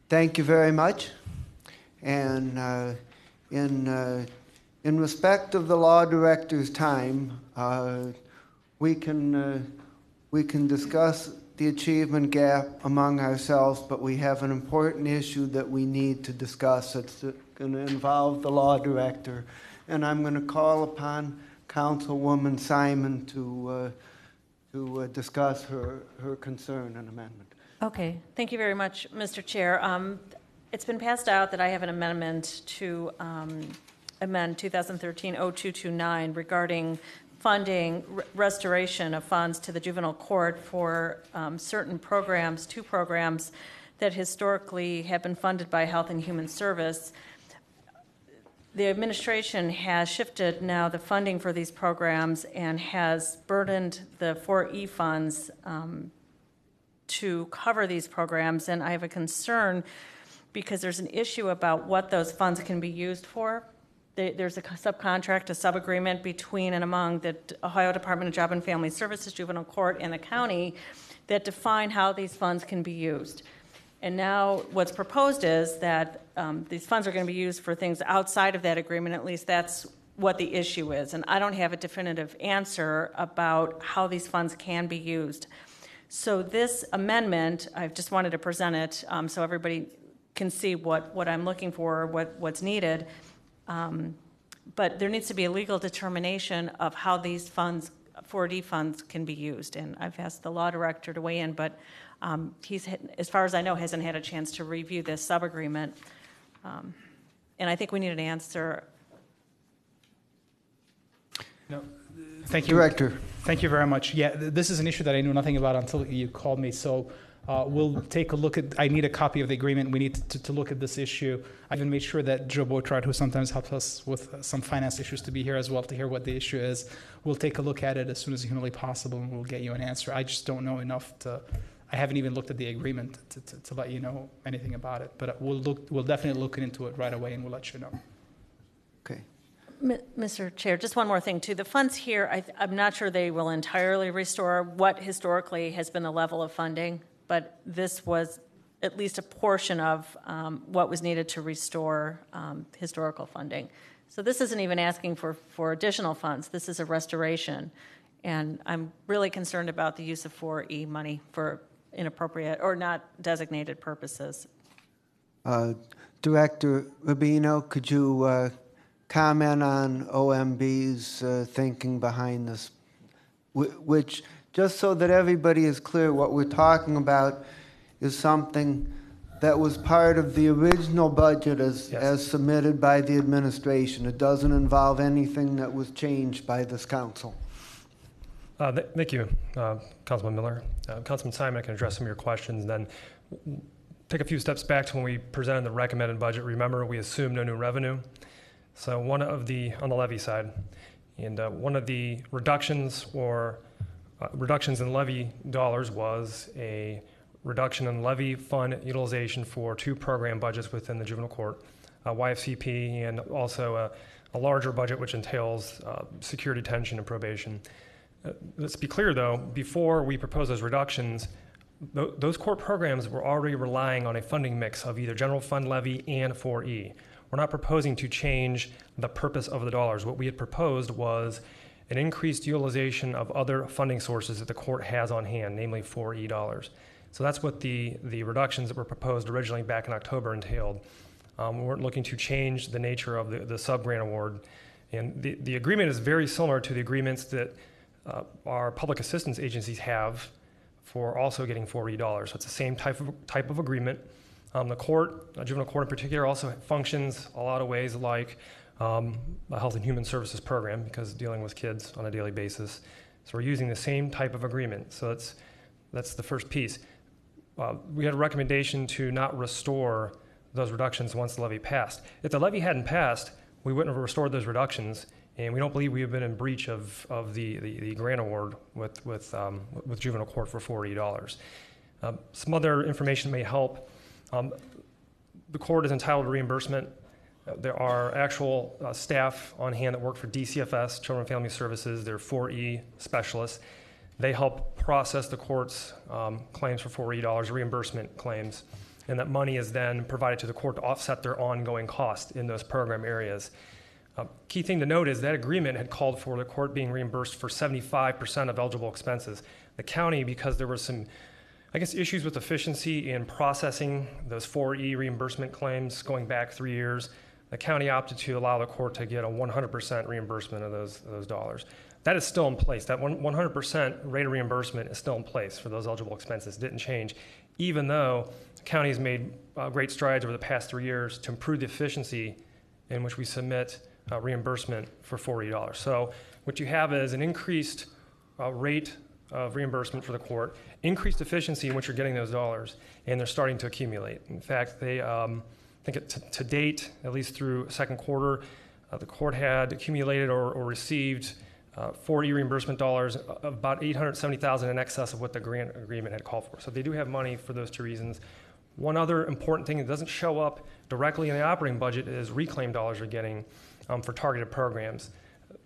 Thank you very much. And in respect of the law director's time, we can discuss the achievement gap among ourselves, but we have an important issue that we need to discuss. It's going to involve the law director, and I'm going to call upon Councilwoman Simon to discuss her concern and amendment. Okay, thank you very much, Mr. Chair. It's been passed out that I have an amendment to amend 2013-0229 regarding funding, restoration of funds to the juvenile court for certain programs, 2 programs that historically have been funded by Health and Human Service. The administration has shifted now the funding for these programs and has burdened the 4E funds to cover these programs. And I have a concern because there's an issue about what those funds can be used for. There's a subcontract, a sub-agreement between and among the Ohio Department of Job and Family Services, Juvenile Court, and the county that define how these funds can be used. And now what's proposed is that these funds are going to be used for things outside of that agreement. At least that's what the issue is. And I don't have a definitive answer about how these funds can be used. So this amendment, I've just wanted to present it so everybody can see what I'm looking for, what's needed. But there needs to be a legal determination of how these funds, 4D funds, can be used. And I've asked the law director to weigh in, but he's, as far as I know, hasn't had a chance to review this sub-agreement. And I think we need an answer. No, thank you. Director. Thank you very much. Yeah, this is an issue that I knew nothing about until you called me. So we'll take a look at, I need a copy of the agreement. We need to look at this issue. I even made sure that Joe Botrard, who sometimes helps us with some finance issues, to be here as well to hear what the issue is. We'll take a look at it as soon as humanly possible, and we'll get you an answer. I just don't know enough to, I haven't even looked at the agreement to let you know anything about it. But we'll definitely look into it right away, and we'll let you know. Okay. Mr. Chair, just one more thing too. The funds here, I'm not sure they will entirely restore what historically has been the level of funding, but this was at least a portion of what was needed to restore historical funding. So this isn't even asking for additional funds. This is a restoration. And I'm really concerned about the use of 4E money for inappropriate or not designated purposes. Director Rubino, could you comment on OMB's thinking behind this, which, just so that everybody is clear, what we're talking about is something that was part of the original budget as submitted by the administration. It doesn't involve anything that was changed by this council. Thank you, Councilman Miller. Councilman Simon, I can address some of your questions, and then take a few steps back to when we presented the recommended budget. Remember, we assumed no new revenue. So one of the, on the levy side, and one of the reductions or reductions in levy dollars was a reduction in levy fund utilization for 2 program budgets within the juvenile court, YFCP, and also a larger budget which entails secure detention and probation. Let's be clear though, before we proposed those reductions, those court programs were already relying on a funding mix of either general fund levy and 4E. We're not proposing to change the purpose of the dollars. What we had proposed was an increased utilization of other funding sources that the court has on hand, namely 4E dollars. So that's what the reductions that were proposed originally back in October entailed. We weren't looking to change the nature of the sub-grant award. And the agreement is very similar to the agreements that our public assistance agencies have for also getting 4E dollars. So it's the same type of agreement. The court, juvenile court in particular, also functions a lot of ways like a Health and Human Services program because dealing with kids on a daily basis. So we're using the same type of agreement. So that's the first piece. We had a recommendation to not restore those reductions once the levy passed. If the levy hadn't passed, we wouldn't have restored those reductions, and we don't believe we have been in breach of the grant award with juvenile court for 4E dollars. Some other information may help. The court is entitled to reimbursement. There are actual staff on hand that work for DCFS, Children and Family Services. They're 4E specialists. They help process the court's claims for 4E dollars, reimbursement claims, and that money is then provided to the court to offset their ongoing costs in those program areas. Key thing to note is that agreement had called for the court being reimbursed for 75% of eligible expenses. The county, because there were some, I guess, issues with efficiency in processing those 4E reimbursement claims going back 3 years, the county opted to allow the court to get a 100% reimbursement of those dollars. That is still in place. That 100% rate of reimbursement is still in place for those eligible expenses. It didn't change, even though the county has made great strides over the past 3 years to improve the efficiency in which we submit reimbursement for $40. So what you have is an increased rate of reimbursement for the court, increased efficiency in which you're getting those dollars, and they're starting to accumulate. In fact, they, I think to date, at least through second quarter, the court had accumulated or received 40 reimbursement dollars, about $870,000 in excess of what the grant agreement had called for. So they do have money for those two reasons. One other important thing that doesn't show up directly in the operating budget is reclaim dollars are getting for targeted programs.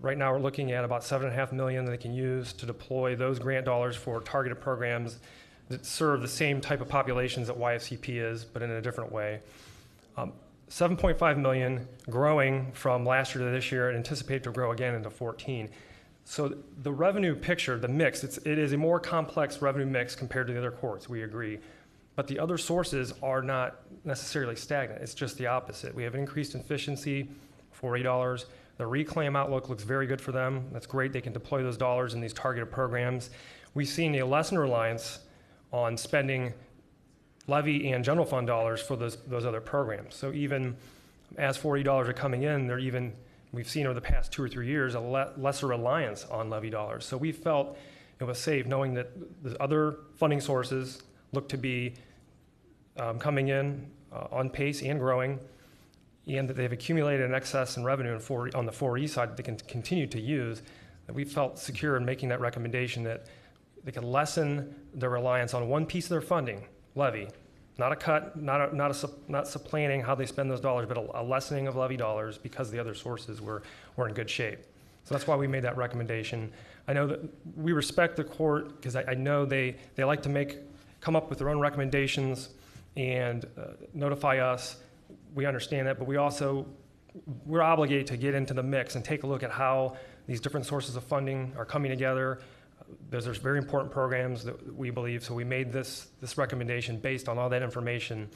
Right now, we're looking at about $7.5 million that they can use to deploy those grant dollars for targeted programs that serve the same type of populations that YFCP is, but in a different way. $7.5 million growing from last year to this year and anticipated to grow again into 14. So the revenue picture, the mix, it is a more complex revenue mix compared to the other courts, we agree. But the other sources are not necessarily stagnant. It's just the opposite. We have increased efficiency, $40. The reclaim outlook looks very good for them. That's great. They can deploy those dollars in these targeted programs. We've seen a lessened reliance on spending levy and general fund dollars for those other programs. So even as $40 are coming in, we've seen over the past 2 or 3 years a lesser reliance on levy dollars. So we felt it was safe knowing that the other funding sources look to be coming in on pace and growing, and that they've accumulated an excess in revenue on the 4E side that they can continue to use. That we felt secure in making that recommendation that they can lessen their reliance on one piece of their funding, levy, not a cut, not supplanting how they spend those dollars, but a lessening of levy dollars because the other sources were in good shape. So that's why we made that recommendation. I know that we respect the court because I know they like to come up with their own recommendations and notify us. We understand that, but we're obligated to get into the mix and take a look at how these different sources of funding are coming together. There's very important programs that we believe, so we made this recommendation based on all that information,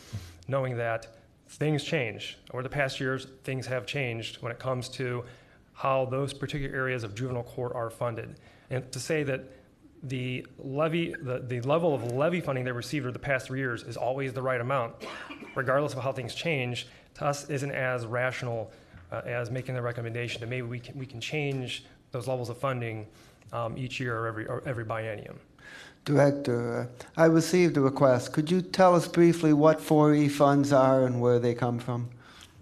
knowing that things change. Over the past years, things have changed when it comes to how those particular areas of juvenile court are funded. And to say that the level of levy funding they received over the past 3 years is always the right amount, regardless of how things change, to us isn't as rational as making the recommendation that maybe we can change those levels of funding each year or every biennium. Director, I received a request. Could you tell us briefly what 4E funds are and where they come from?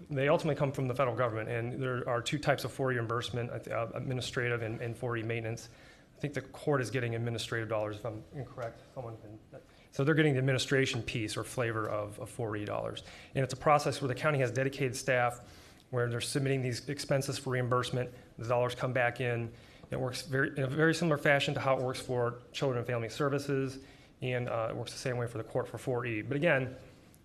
They ultimately come from the federal government, and there are 2 types of 4E reimbursement, administrative and 4E maintenance. I think the court is getting administrative dollars, if I'm incorrect. So they're getting the administration piece or flavor of 4E dollars. And it's a process where the county has dedicated staff where they're submitting these expenses for reimbursement. The dollars come back in. It works in a very similar fashion to how it works for Children and Family Services, and it works the same way for the court for 4E. But again,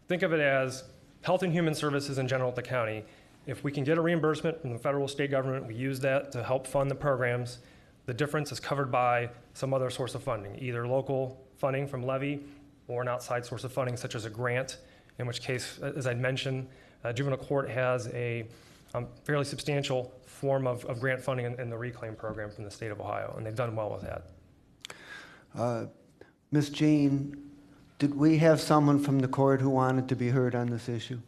think of it as Health and Human Services in general at the county. If we can get a reimbursement from the federal state government, we use that to help fund the programs. The difference is covered by some other source of funding, either local funding from levy or an outside source of funding such as a grant, in which case, as I mentioned, juvenile court has a fairly substantial form of grant funding in the reclaim program from the state of Ohio, and they've done well with that. Ms. Jean, did we have someone from the court who wanted to be heard on this issue?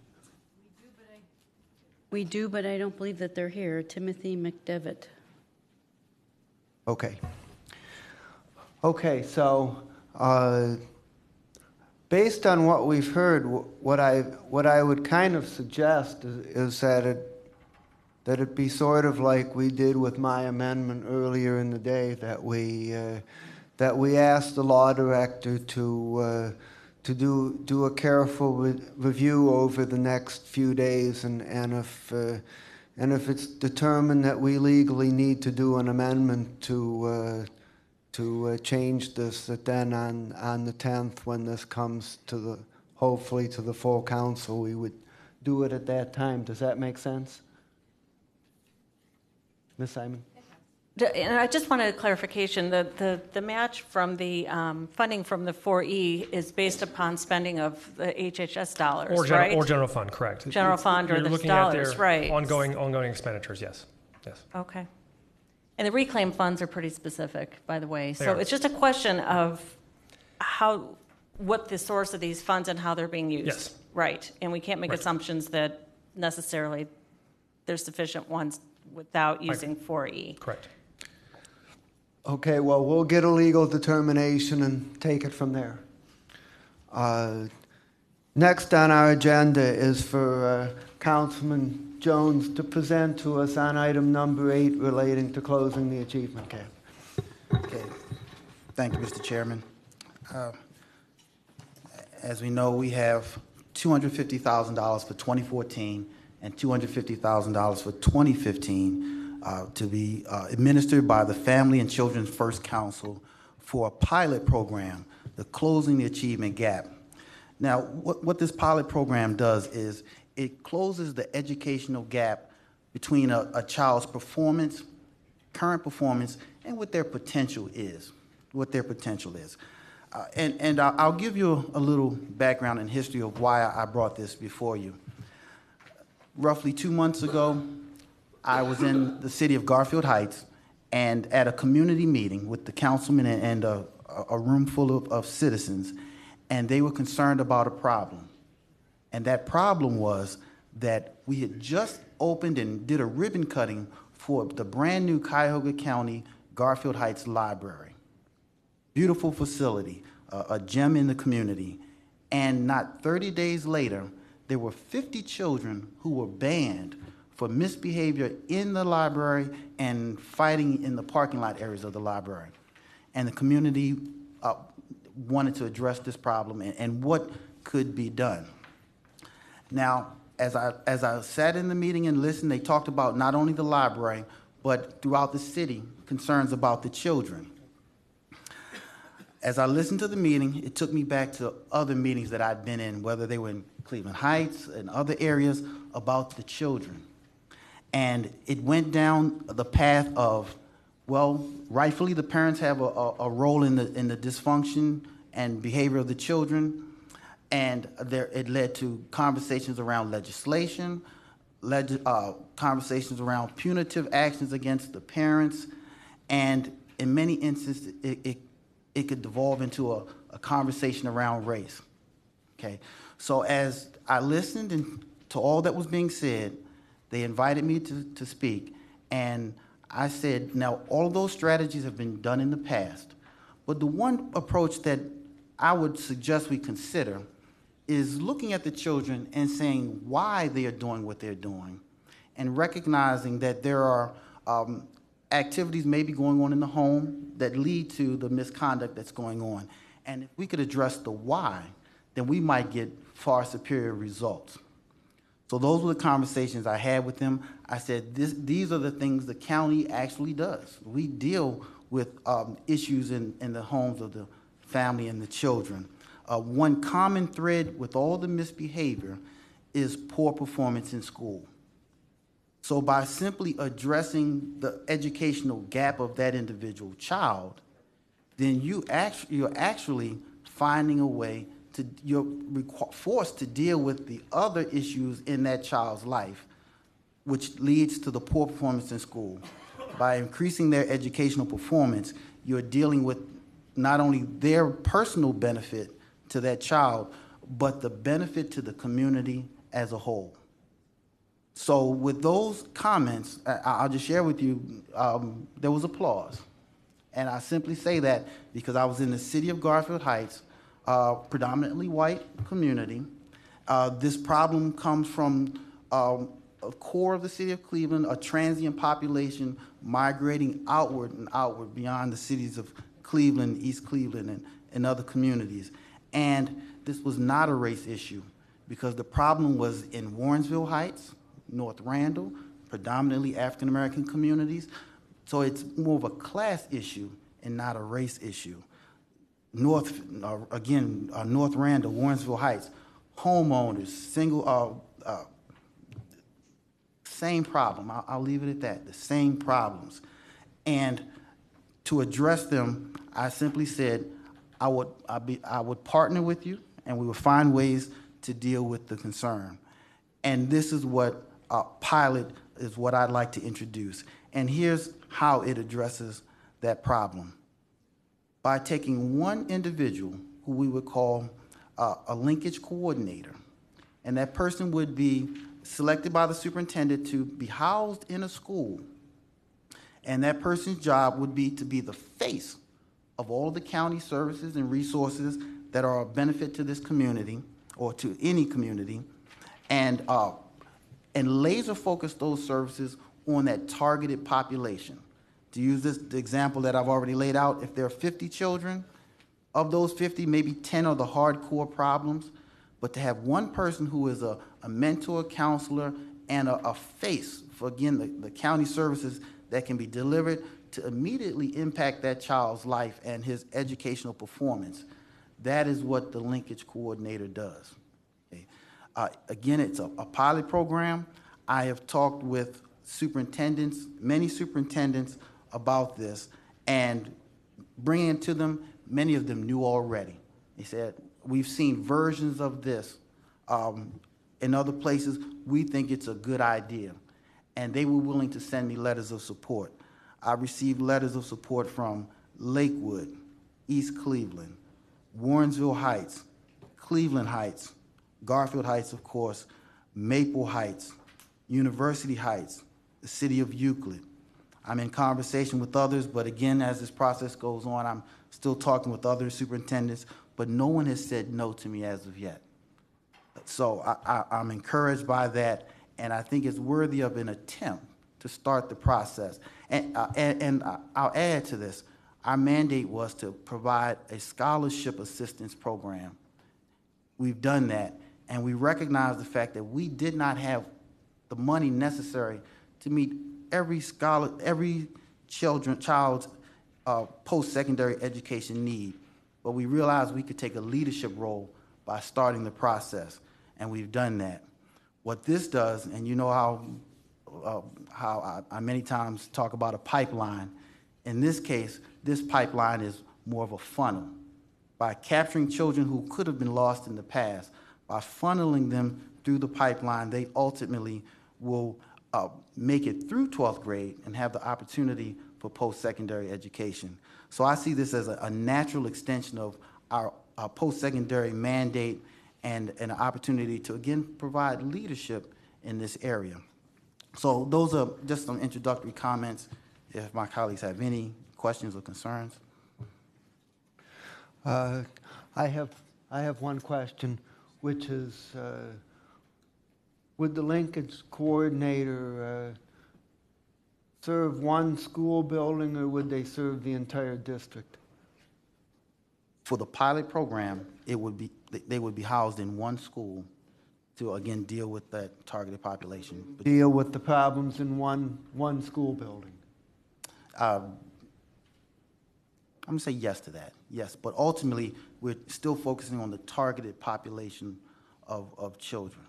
We do, but I don't believe that they're here. Timothy McDevitt. Okay. Okay, so based on what we've heard, what I would kind of suggest is that it be sort of like we did with my amendment earlier in the day, that we ask the law director to do a careful review over the next few days, and if it's determined that we legally need to do an amendment to change this, that then on the 10th, when this comes hopefully to the full council, we would do it at that time. Does that make sense? Ms. Simon? And I just wanted a clarification. The match from the funding from the 4E is based upon spending of the HHS dollars, right? Or general fund, correct. General fund or the dollars, at their right. ongoing expenditures, yes. Okay. And the reclaim funds are pretty specific, by the way. So are. it's just a question of what the source of these funds and how they're being used. Yes. Right. And we can't make assumptions that necessarily there's sufficient without using 4E. Correct. Okay, well, we'll get a legal determination and take it from there. Next on our agenda is for Councilman Jones to present to us on item number 8 relating to closing the achievement gap. Okay. Thank you, Mr. Chairman. As we know, we have $250,000 for 2014 and $250,000 for 2015 to be administered by the Family and Children's First Council for a pilot program, the Closing the Achievement Gap. Now, what this pilot program does is it closes the educational gap between a child's performance, current performance, and what their potential is. And I'll give you a little background and history of why I brought this before you. Roughly 2 months ago, I was in the city of Garfield Heights and at a community meeting with the councilman and a room full of citizens, and they were concerned about a problem. And that problem was that we had just opened and did a ribbon cutting for the brand new Cuyahoga County Garfield Heights Library. Beautiful facility, a gem in the community. And not 30 days later, there were 50 children who were banned for misbehavior in the library and fighting in the parking lot areas of the library. And the community wanted to address this problem and what could be done. Now, as I sat in the meeting and listened, they talked about not only the library, but throughout the city, concerns about the children. As I listened to the meeting, it took me back to other meetings that I'd been in, whether they were in Cleveland Heights and other areas, about the children. And it went down the path of, well, rightfully the parents have a role in the dysfunction and behavior of the children, and it led to conversations around legislation, conversations around punitive actions against the parents, and in many instances, it could devolve into a conversation around race. Okay, so as I listened to all that was being said, they invited me to speak, and I said, now all of those strategies have been done in the past, but the one approach that I would suggest we consider is looking at the children and saying why they are doing what they're doing, and recognizing that there are activities maybe going on in the home that lead to the misconduct that's going on. And if we could address the why, then we might get far superior results. So those were the conversations I had with them. I said, these are the things the county actually does. We deal with issues in the homes of the family and the children. One common thread with all the misbehavior is poor performance in school. So by simply addressing the educational gap of that individual child, then you're actually finding a way to, you're forced to deal with the other issues in that child's life, which leads to the poor performance in school. By increasing their educational performance, you're dealing with not only their personal benefit to that child, but the benefit to the community as a whole. So with those comments, I'll just share with you, there was applause. And I simply say that because I was in the city of Garfield Heights, predominantly white community. This problem comes from a core of the city of Cleveland, a transient population migrating outward and outward beyond the cities of Cleveland, East Cleveland, and other communities. And this was not a race issue because the problem was in Warrensville Heights, North Randall, predominantly African-American communities. So it's more of a class issue and not a race issue. North Randall, Warrensville Heights, homeowners, same problem. I'll leave it at that, the same problems. And to address them, I simply said, I would partner with you and we would find ways to deal with the concern. And this is what pilot is what I'd like to introduce. And here's how it addresses that problem. By taking one individual who we would call a linkage coordinator, and that person would be selected by the superintendent to be housed in a school. And that person's job would be to be the face of all the county services and resources that are of benefit to this community or to any community, and laser focus those services on that targeted population. To use the example that I've already laid out, if there are 50 children, of those 50, maybe 10 are the hardcore problems, but to have one person who is a mentor, counselor, and a face for, again, the county services that can be delivered to immediately impact that child's life and his educational performance. That is what the linkage coordinator does. Okay. Again, it's a pilot program. I have talked with superintendents, many superintendents, about this, and bringing it to them, many of them knew already. They said, we've seen versions of this in other places. We think it's a good idea. And they were willing to send me letters of support. I received letters of support from Lakewood, East Cleveland, Warrensville Heights, Cleveland Heights, Garfield Heights, of course, Maple Heights, University Heights, the city of Euclid. I'm in conversation with others, but again, as this process goes on, I'm still talking with other superintendents, but no one has said no to me as of yet. So I'm encouraged by that, and I think it's worthy of an attempt to start the process. And I'll add to this, our mandate was to provide a scholarship assistance program. We've done that, and we recognize the fact that we did not have the money necessary to meet every child's post-secondary education need. But we realized we could take a leadership role by starting the process, and we've done that. What this does, and you know how I many times talk about a pipeline. In this case, this pipeline is more of a funnel. By capturing children who could have been lost in the past, by funneling them through the pipeline, they ultimately will make it through 12th grade and have the opportunity for post-secondary education. So I see this as a natural extension of our post-secondary mandate and an opportunity to, again, provide leadership in this area. So those are just some introductory comments. If my colleagues have any questions or concerns. I have one question, which is, would the linkage coordinator serve one school building, or would they serve the entire district? For the pilot program, they would be housed in one school to, again, deal with that targeted population. Deal with the problems in one school building? I'm going to say yes to that, yes. But ultimately, we're still focusing on the targeted population of children.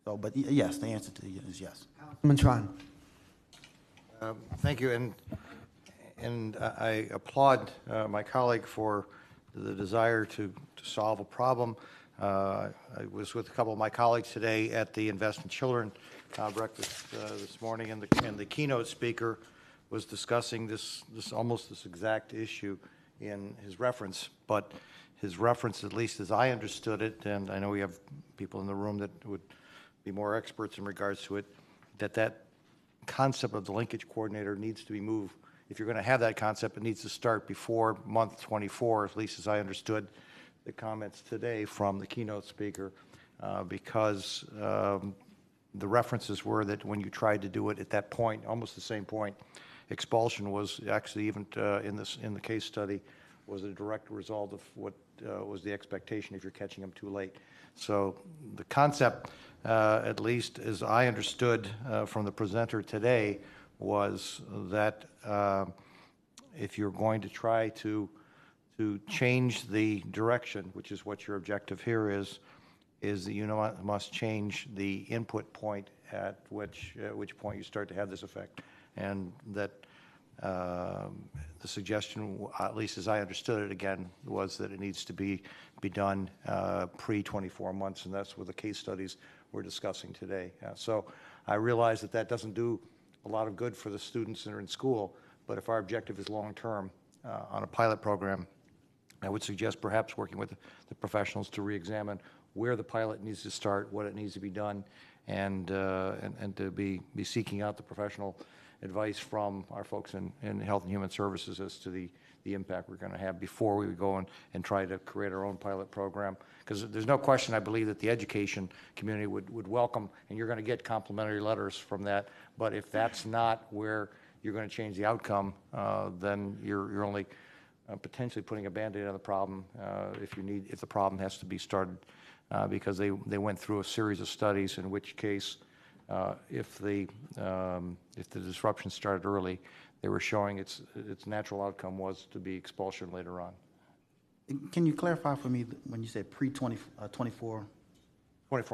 So, but yes, the answer to you is yes. Councilman Tron. Thank you, and I applaud my colleague for the desire to solve a problem. I was with a couple of my colleagues today at the Invest in Children breakfast this morning, and the keynote speaker was discussing this exact issue in his reference. But his reference, at least as I understood it, and I know we have people in the room that would be more experts in regards to it, that concept of the linkage coordinator needs to be moved. If you're going to have that concept, it needs to start before month 24, at least as I understood the comments today from the keynote speaker, because the references were that when you tried to do it at that point, almost the same point, expulsion was actually even in the case study was a direct result of what was the expectation if you're catching them too late. So the concept, at least as I understood from the presenter today, was that if you're going to try to change the direction, which is what your objective here is that you must change the input point at which point you start to have this effect, and that the suggestion, at least as I understood it again, was that it needs to be done pre-24 months, and that's what the case studies we're discussing today. So I realize that doesn't do a lot of good for the students that are in school, but if our objective is long-term on a pilot program, I would suggest perhaps working with the professionals to re-examine where the pilot needs to start, what it needs to be done, and to be seeking out the professional advice from our folks in Health and Human Services as to the impact we're going to have before we would go and try to create our own pilot program. Because there's no question, I believe, that the education community would welcome, and you're going to get complimentary letters from that. But if that's not where you're going to change the outcome, then you're only potentially putting a Band-Aid on the problem if the problem has to be started, because they went through a series of studies in which case if the disruption started early, they were showing its natural outcome was to be expulsion later on. Can you clarify for me when you said pre-24? 24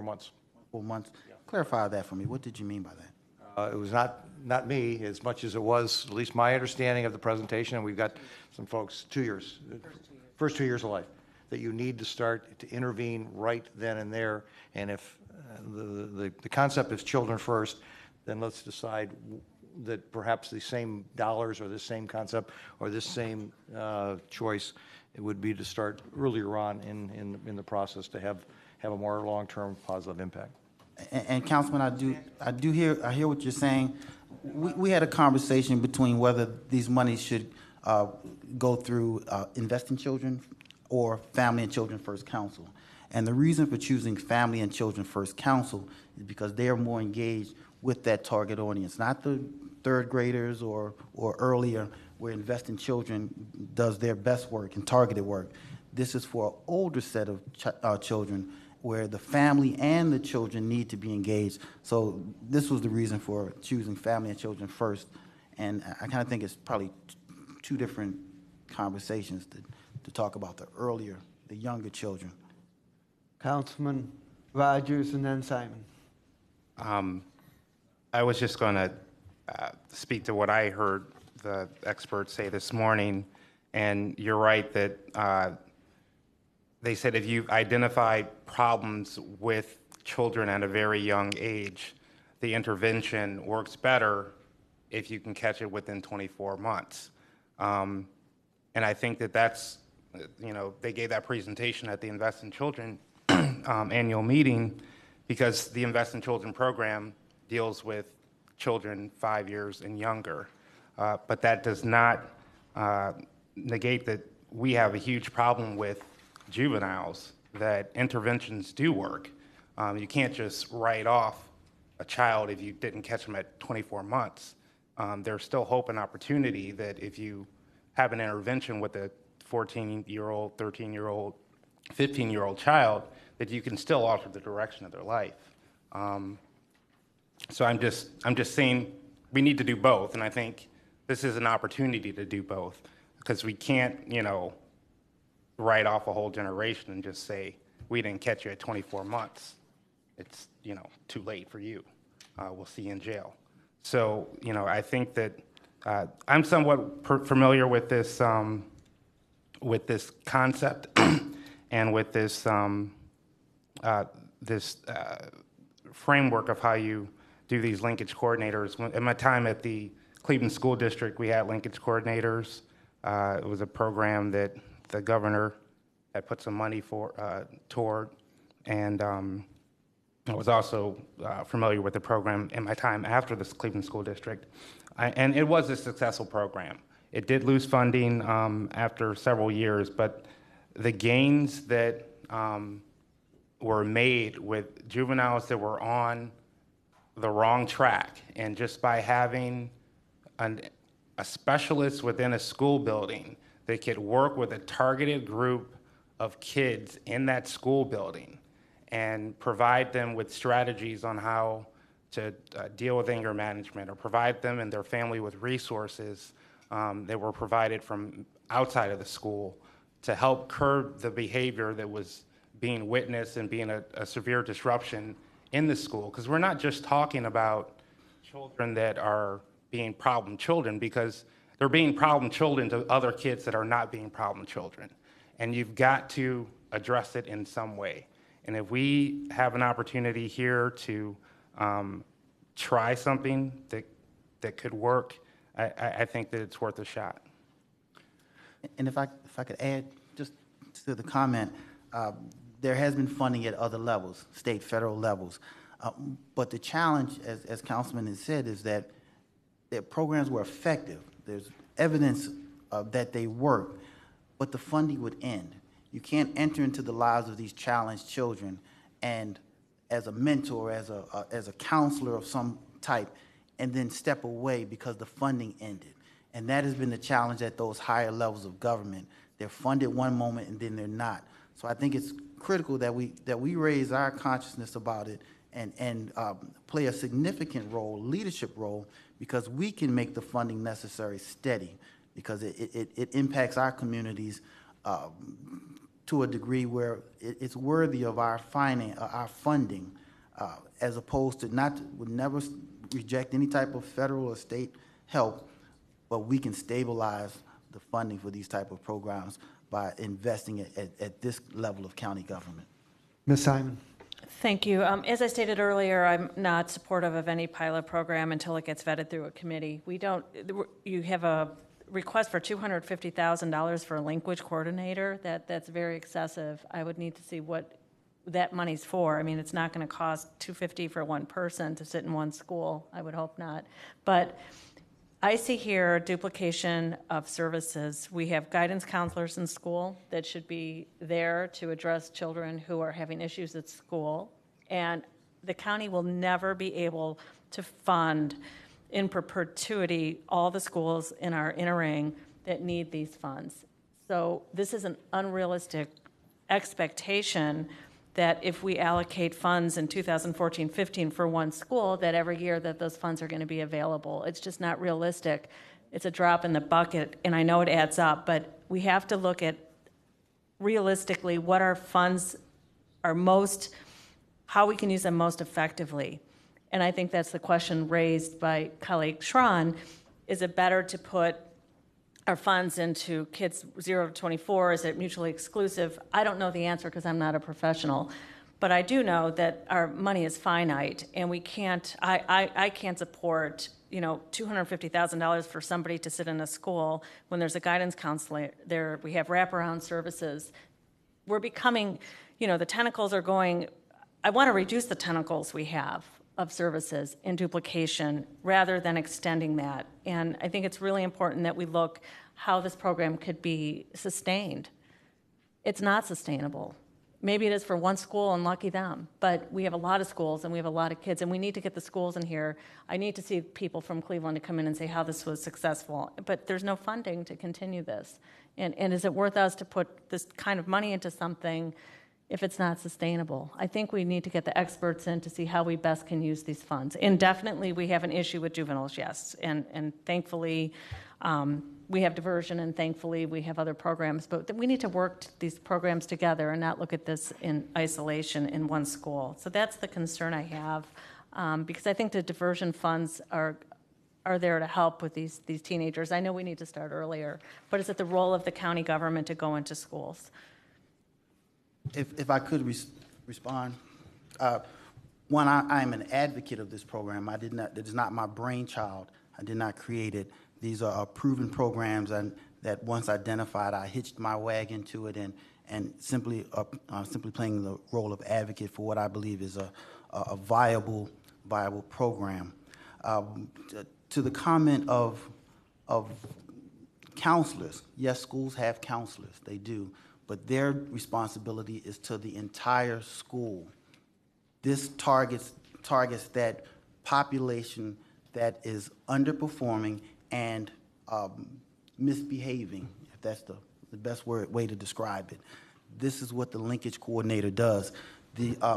months. 4 months? Yeah. Clarify that for me. What did you mean by that? It was not me as much as it was, at least my understanding of the presentation, and we've got some folks, 2 years, first 2 years of life, that you need to start to intervene right then and there. And if the concept is children first, then let's decide that perhaps the same dollars or the same concept or this same choice, it would be to start earlier on in the process to have a more long-term positive impact. And Councilman, I hear what you're saying. We had a conversation between whether these monies should go through Invest in Children or Family and Children First Council. And the reason for choosing Family and Children First Council is because they are more engaged with that target audience, not the third graders or earlier, where Invest in Children does their best work and targeted work. This is for an older set of children where the family and the children need to be engaged. So this was the reason for choosing Family and Children First. And I kind of think it's probably two different conversations to talk about the younger children. Councilman Rogers and then Simon. I was just going to speak to what I heard the experts say this morning, and you're right that they said if you identify problems with children at a very young age, the intervention works better if you can catch it within 24 months. And I think that's, they gave that presentation at the Invest in Children annual meeting because the Invest in Children program deals with children 5 years and younger. But that does not negate that we have a huge problem with juveniles, that interventions do work. You can't just write off a child if you didn't catch them at 24 months. There's still hope and opportunity that if you have an intervention with a 14-year-old, 13-year-old, 15-year-old child, that you can still alter the direction of their life. So I'm just saying we need to do both, and I think this is an opportunity to do both, because we can't, write off a whole generation and just say, we didn't catch you at 24 months. It's, too late for you. We'll see you in jail. So, I think that I'm somewhat familiar with this concept and with this framework of how you do these linkage coordinators. In my time at the Cleveland School District, we had linkage coordinators. It was a program that the governor had put some money toward, and I was also familiar with the program in my time after the Cleveland School District, and it was a successful program. It did lose funding after several years, but the gains that were made with juveniles that were on the wrong track, and just by having a specialist within a school building that could work with a targeted group of kids in that school building and provide them with strategies on how to deal with anger management, or provide them and their family with resources that were provided from outside of the school to help curb the behavior that was being witnessed and being a severe disruption in the school. Because we're not just talking about children that are being problem children, because they're being problem children to other kids that are not being problem children. And you've got to address it in some way. And if we have an opportunity here to try something that could work, I think that it's worth a shot. And if I could add just to the comment, there has been funding at other levels, state, federal levels. But the challenge, as Councilman has said, is that their programs were effective. There's evidence that they work, but the funding would end. You can't enter into the lives of these challenged children and as a mentor, as a counselor of some type, and then step away because the funding ended. And that has been the challenge at those higher levels of government. They're funded one moment and then they're not. So I think it's critical that we raise our consciousness about it and play a significant role, leadership role, because we can make the funding necessary steady, because it impacts our communities to a degree where it's worthy of our funding, as opposed to would never reject any type of federal or state help, but we can stabilize the funding for these type of programs by investing at this level of county government. Ms. Simon. Thank you. As I stated earlier, I'm not supportive of any pilot program until it gets vetted through a committee. You have a request for $250,000 for a language coordinator. That's very excessive. I would need to see what that money's for. I mean, it's not going to cost $250 for one person to sit in one school. I would hope not. But I see here duplication of services. We have guidance counselors in school that should be there to address children who are having issues at school. And the county will never be able to fund in perpetuity all the schools in our inner ring that need these funds. So this is an unrealistic expectation that if we allocate funds in 2014-15 for one school, that every year that those funds are going to be available. It's just not realistic. It's a drop in the bucket, and I know it adds up, but we have to look at realistically what our funds are how we can use them most effectively. And I think that's the question raised by colleague Schron. Is it better to put our funds into kids 0 to 24? Is it mutually exclusive? I don't know the answer because I'm not a professional. But I do know that our money is finite, and we can't, I can't support, $250,000 for somebody to sit in a school when there's a guidance counselor there. We have wraparound services. We're becoming, the tentacles are going, I want to reduce the tentacles we have of services and duplication rather than extending that. And I think it's really important that we look how this program could be sustained. It's not sustainable. Maybe it is for one school and lucky them, but we have a lot of schools and we have a lot of kids and we need to get the schools in here. I need to see people from Cleveland to come in and say how this was successful, but there's no funding to continue this. And is it worth us to put this kind of money into something if it's not sustainable? I think we need to get the experts in to see how we best can use these funds. And definitely we have an issue with juveniles, yes. And thankfully we have diversion and thankfully we have other programs, but we need to work these programs together and not look at this in isolation in one school. So that's the concern I have because I think the diversion funds are there to help with these teenagers. I know we need to start earlier, but is it the role of the county government to go into schools? If I could respond. One, I'm an advocate of this program. It is not my brainchild. I did not create it. These are proven programs that once identified, I hitched my wagon to it and simply playing the role of advocate for what I believe is a viable program. To the comment of counselors, yes, schools have counselors, they do. But their responsibility is to the entire school. This targets that population that is underperforming and misbehaving, if that's the best way to describe it. This is what the linkage coordinator does.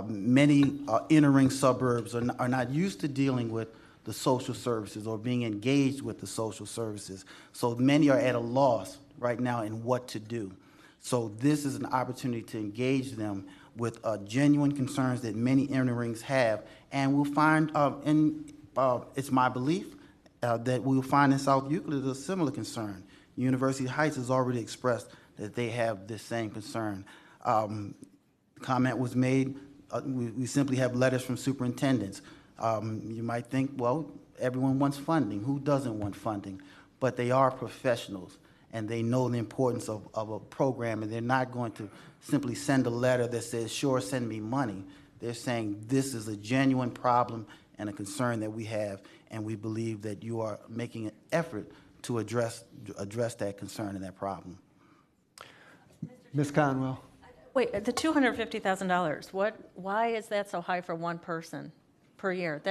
Many inner-ring suburbs are not used to dealing with the social services or being engaged with the social services. So many are at a loss right now in what to do. So this is an opportunity to engage them with genuine concerns that many inner rings have, and we'll find, it's my belief that we'll find in South Euclid a similar concern. University Heights has already expressed that they have this same concern. Comment was made, we simply have letters from superintendents. You might think, well, everyone wants funding. Who doesn't want funding? But they are professionals, and they know the importance of a program, and they're not going to simply send a letter that says, sure, send me money. They're saying this is a genuine problem and a concern that we have, and we believe that you are making an effort to address that concern and that problem. Ms. Conwell. Wait, the $250,000, why is that so high for one person per year?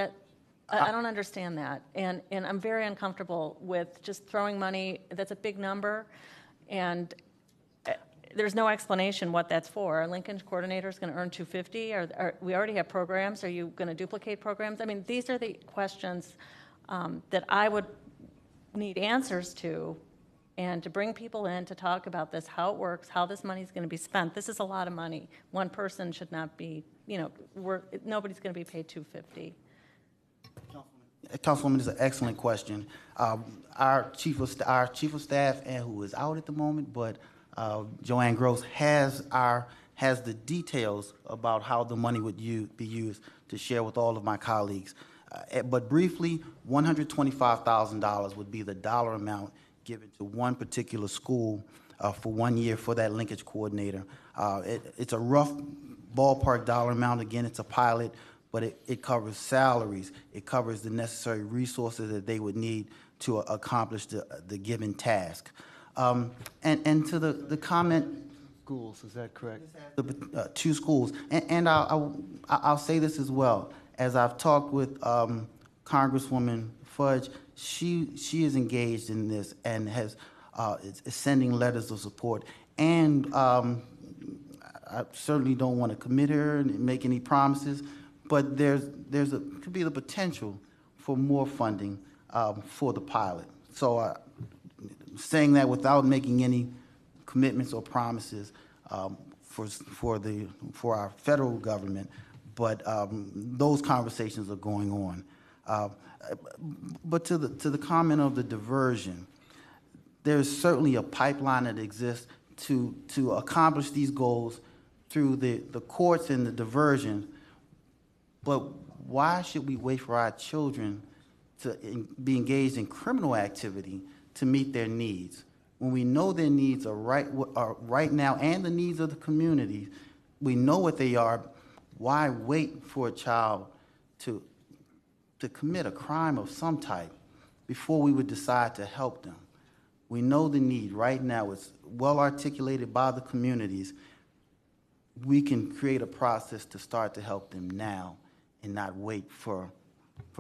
I don't understand that. And I'm very uncomfortable with just throwing money, that's a big number, and there's no explanation what that's for. Our linkage coordinator is going to earn $250? We already have programs. Are you going to duplicate programs? I mean, these are the questions that I would need answers to, and to bring people in to talk about this, how it works, how this money is going to be spent. This is a lot of money. One person should not be, nobody's going to be paid $250. Councilwoman, this is an excellent question. Our chief of staff, and who is out at the moment, but Joanne Gross has the details about how the money would be used to share with all of my colleagues. But briefly, $125,000 would be the dollar amount given to one particular school for 1 year for that linkage coordinator. It's a rough ballpark dollar amount. Again, it's a pilot, but it covers salaries. It covers the necessary resources that they would need to accomplish the given task. And to the comment, Schools, is that correct? the 2 schools, and I'll say this as well. As I've talked with Congresswoman Fudge, she is engaged in this and is sending letters of support. And I certainly don't want to commit her and make any promises, but could be the potential for more funding for the pilot. So saying that without making any commitments or promises for our federal government, but those conversations are going on. But to the comment of the diversion, there's certainly a pipeline that exists to accomplish these goals through the courts and the diversion. But why should we wait for our children to be engaged in criminal activity to meet their needs when we know their needs are right now, and the needs of the community? We know what they are. Why wait for a child to commit a crime of some type before we would decide to help them? We know the need right now. It's well articulated by the communities. We can create a process to start to help them now and not wait for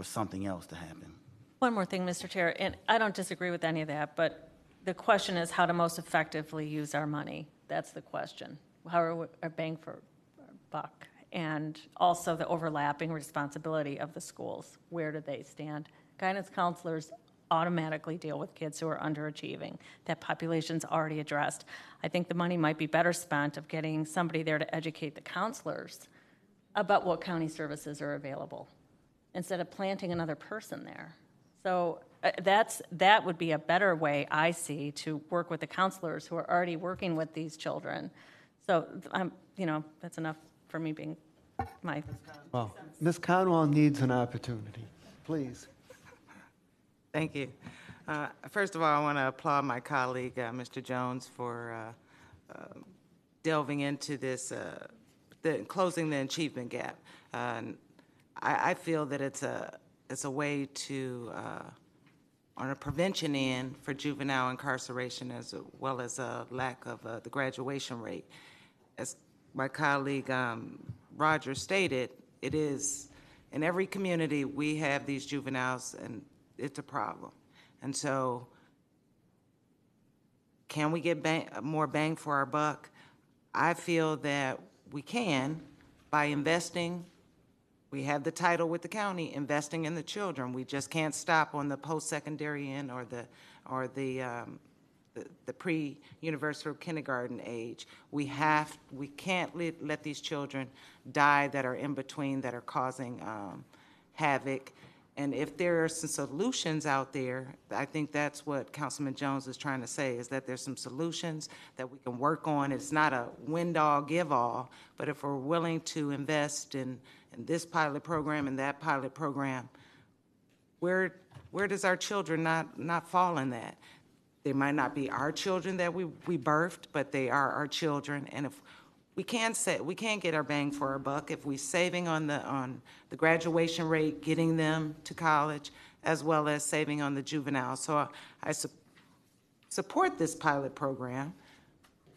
something else to happen. One more thing, Mr. Chair, and I don't disagree with any of that, but the question is how to most effectively use our money. That's the question. How are we bang for our buck? And also the overlapping responsibility of the schools. Where do they stand? Guidance counselors automatically deal with kids who are underachieving. That population's already addressed. I think the money might be better spent of getting somebody there to educate the counselors about what county services are available instead of planting another person there. So that would be a better way, I see, to work with the counselors who are already working with these children. So that's enough for me being my. Well, Ms. Conwell needs an opportunity. Please. Thank you. First of all, I want to applaud my colleague, Mr. Jones, for delving into this, closing the achievement gap. I feel that it's a way to, on a prevention end for juvenile incarceration, as well as a lack of the graduation rate. As my colleague Roger stated, it is in every community we have these juveniles, and it's a problem. And so can we get more bang for our buck? I feel that we can by investing. We have the title with the county, investing in the children. We just can't stop on the post-secondary end or the pre-universal kindergarten age. We can't let these children die that are in between, that are causing havoc. And if there are some solutions out there, I think that's what Councilman Jones is trying to say, is that there's some solutions that we can work on. It's not a win-all, give-all, but if we're willing to invest in this pilot program and that pilot program, where does our children not fall in that? They might not be our children that we birthed, but they are our children. And if we can get our bang for our buck if we're saving on the graduation rate, getting them to college, as well as saving on the juvenile. So I support this pilot program.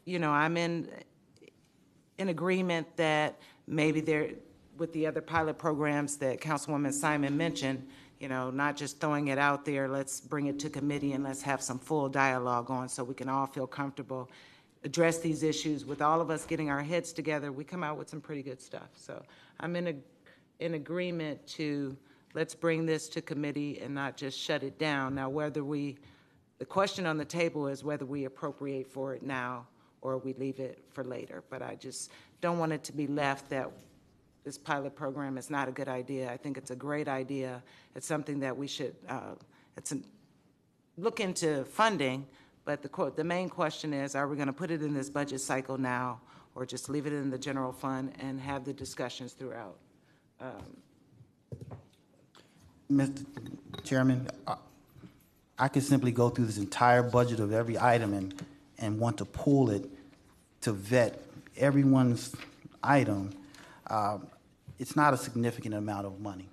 You know, I'm in agreement that maybe there, with the other pilot programs that Councilwoman Simon mentioned, you know, not just throwing it out there, let's bring it to committee and let's have some full dialogue on so we can all feel comfortable, address these issues. With all of us getting our heads together, we come out with some pretty good stuff. So I'm in agreement to let's bring this to committee and not just shut it down. Now, the question on the table is whether we appropriate for it now or we leave it for later. But I just don't want it to be left that this pilot program is not a good idea. I think it's a great idea. It's something that we should look into funding, but the main question is, are we going to put it in this budget cycle now or just leave it in the general fund and have the discussions throughout? Mr. Chairman, I could simply go through this entire budget of every item and want to pull it to vet everyone's item. It's not a significant amount of money.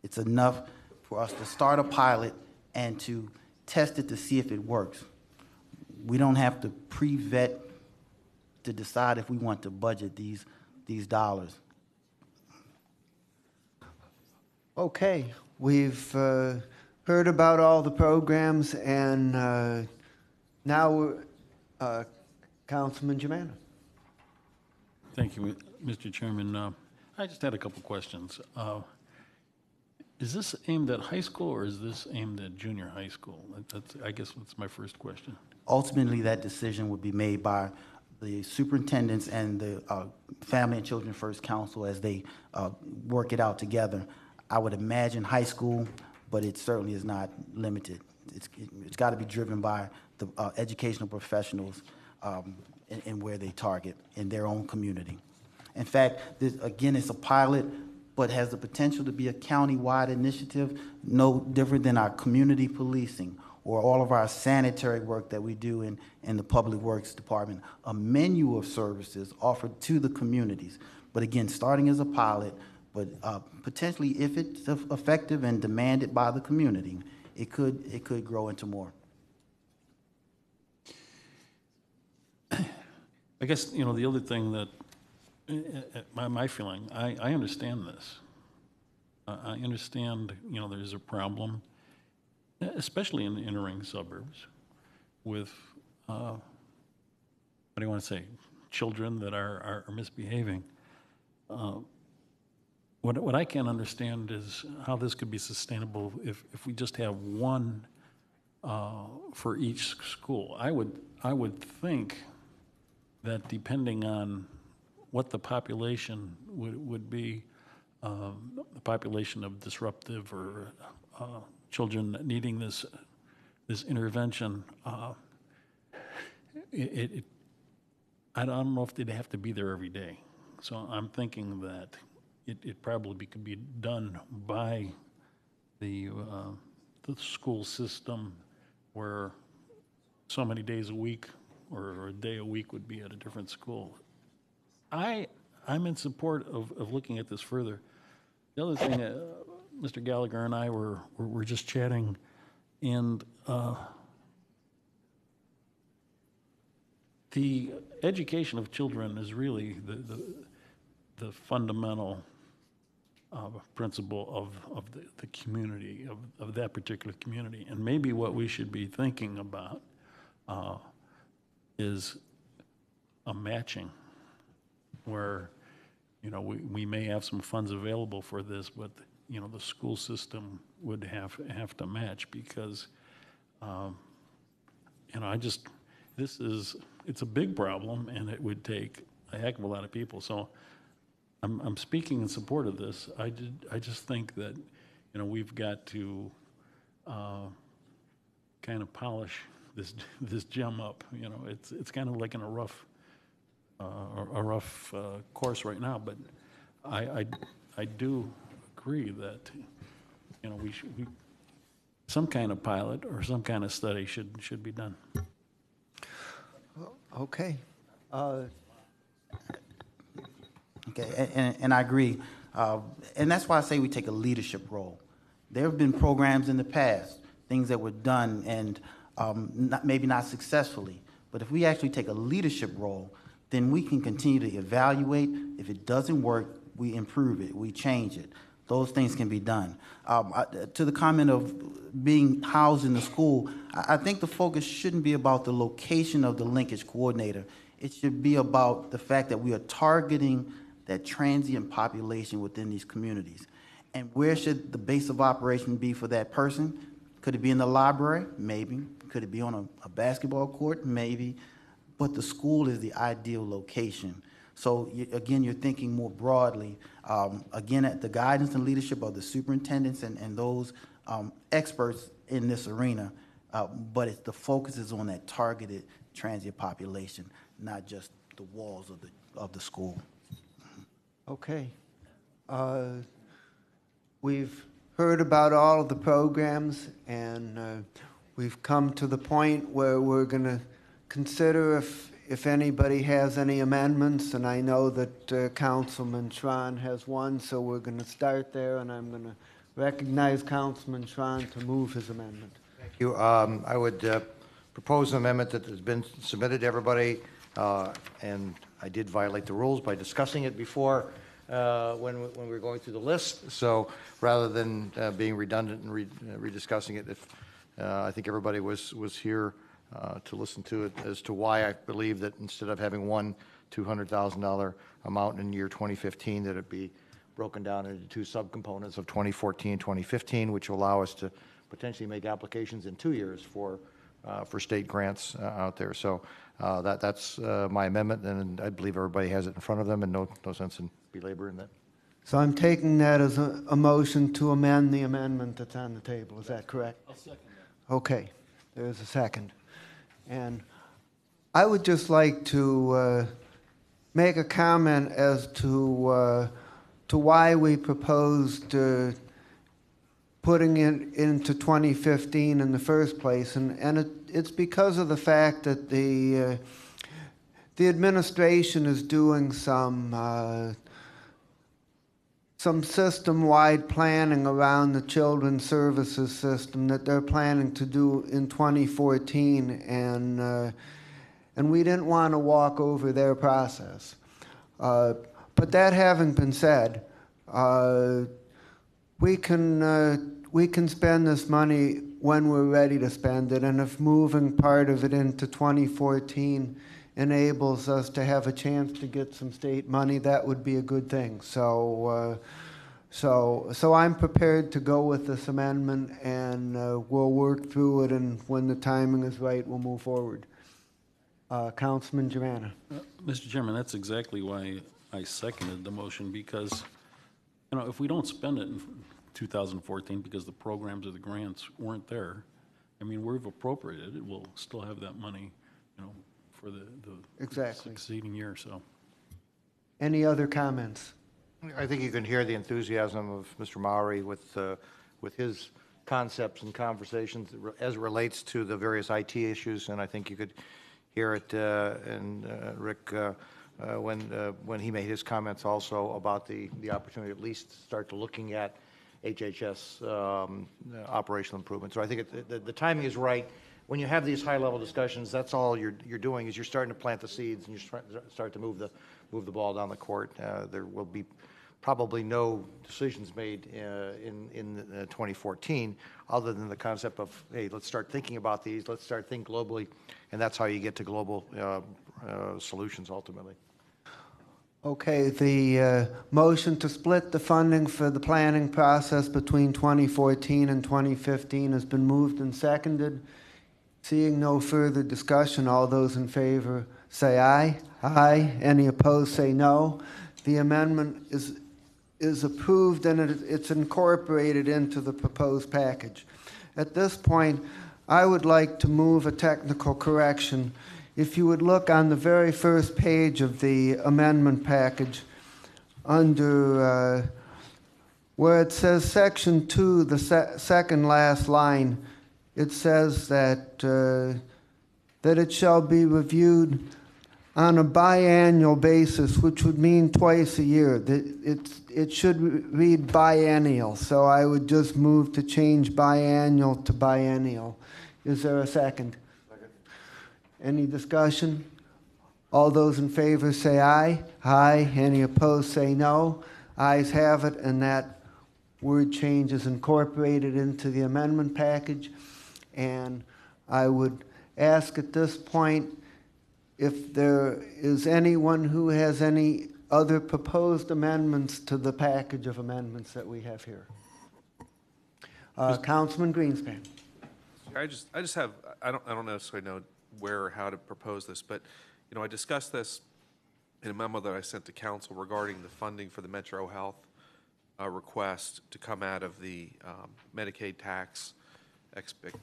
It's enough for us to start a pilot and to test it to see if it works. We don't have to pre-vet to decide if we want to budget these dollars. Okay, we've heard about all the programs, and now Councilman Jimena. Thank you, Mr. Chairman. I just had a couple questions. Is this aimed at high school or is this aimed at junior high school? I guess that's my first question. Ultimately, that decision would be made by the superintendents and the Family and Children First Council as they work it out together. I would imagine high school, but it certainly is not limited. It's got to be driven by the educational professionals and where they target in their own community. In fact, this, again, it's a pilot, but has the potential to be a county-wide initiative, no different than our community policing or all of our sanitary work that we do in the Public Works Department, a menu of services offered to the communities. But again, starting as a pilot, but potentially if it's effective and demanded by the community, it could grow into more. I guess, you know, the other thing that, my feeling, I understand this. I understand, you know, there's a problem, especially in the inner ring suburbs, with, what do you want to say, children that are misbehaving. What I can't understand is how this could be sustainable if we just have one for each school. I would think that depending on what the population would be, the population of disruptive or children needing this intervention, I don't know if they'd have to be there every day. So I'm thinking that it probably could be done by the school system, where so many days a week or a day a week would be at a different school. I'm in support of looking at this further. The other thing, Mr. Gallagher and I were just chatting, and the education of children is really the fundamental principle of the community, of that particular community. And maybe what we should be thinking about is a matching, where, you know, we may have some funds available for this, but, you know, the school system would have to match, because, you know, it's a big problem, and it would take a heck of a lot of people. So I'm speaking in support of this. I just think that, you know, we've got to kind of polish this gem up. You know, it's kind of like in a rough course right now, but I do agree that, you know, some kind of pilot or some kind of study should be done. Okay. Okay, and I agree. And that's why I say we take a leadership role. There have been programs in the past, things that were done and maybe not successfully. But if we actually take a leadership role, then we can continue to evaluate. If it doesn't work, we improve it, we change it. Those things can be done. To the comment of being housed in the school, I think the focus shouldn't be about the location of the linkage coordinator. It should be about the fact that we are targeting that transient population within these communities. And where should the base of operation be for that person? Could it be in the library? Maybe. Could it be on a basketball court? Maybe. But the school is the ideal location. So again, you're thinking more broadly, again, at the guidance and leadership of the superintendents and those experts in this arena, but the focus is on that targeted transient population, not just the walls of the school. Okay. We've heard about all of the programs, and we've come to the point where we're going to consider if anybody has any amendments, and I know that Councilman Schron has one, so we're going to start there, and I'm going to recognize Councilman Schron to move his amendment. Thank you. I would propose an amendment that has been submitted to everybody, and I did violate the rules by discussing it before when we were going through the list. So rather than being redundant and rediscussing it, if I think everybody was here to listen to it as to why I believe that instead of having one $200,000 amount in year 2015, that it be broken down into two subcomponents of 2014 and 2015, which will allow us to potentially make applications in 2 years for state grants out there. So that's my amendment, and I believe everybody has it in front of them, and no sense in belaboring that. So I'm taking that as a motion to amend the amendment that's on the table. Is that correct? I'll second that. Okay, there's a second. And I would just like to make a comment as to why we proposed putting it into 2015 in the first place, and it's because of the fact that the administration is doing some system-wide planning around the children's services system that they're planning to do in 2014, and we didn't want to walk over their process. But that having been said, we can spend this money when we're ready to spend it, and if moving part of it into 2014 enables us to have a chance to get some state money, that would be a good thing. So I'm prepared to go with this amendment, and we'll work through it, and when the timing is right, we'll move forward. Councilman Germana. Mr. Chairman, that's exactly why I seconded the motion, because, if we don't spend it in 2014 because the programs or the grants weren't there, we've appropriated it, we'll still have that money, for the Exactly. succeeding year, so. Any other comments? I think you can hear the enthusiasm of Mr. Maury with his concepts and conversations as it relates to the various IT issues, and I think you could hear it in Rick when he made his comments also about the opportunity to at least start to looking at HHS operational improvements. So I think the timing is right. When you have these high-level discussions, that's all you're doing is you're starting to plant the seeds and you start to move the ball down the court. There will be probably no decisions made in 2014 other than the concept of, hey, let's start thinking about these, let's start thinking globally, and that's how you get to global solutions ultimately. Okay, the motion to split the funding for the planning process between 2014 and 2015 has been moved and seconded. Seeing no further discussion, all those in favor say aye. Aye. Any opposed say no. The amendment is approved and it's incorporated into the proposed package. At this point, I would like to move a technical correction. If you would look on the very first page of the amendment package, under where it says Section 2, the second last line, it says that it shall be reviewed on a biannual basis, which would mean twice a year. It should read biennial, so I would just move to change biannual to biennial. Is there a second? Second. Any discussion? All those in favor say aye. Aye. Any opposed say no. Ayes have it, and that word change is incorporated into the amendment package. And I would ask at this point if there is anyone who has any other proposed amendments to the package of amendments that we have here. Councilman Greenspan. I just have, I don't necessarily know where or how to propose this, but, you know, I discussed this in a memo that I sent to council regarding the funding for the Metro Health request to come out of the Medicaid tax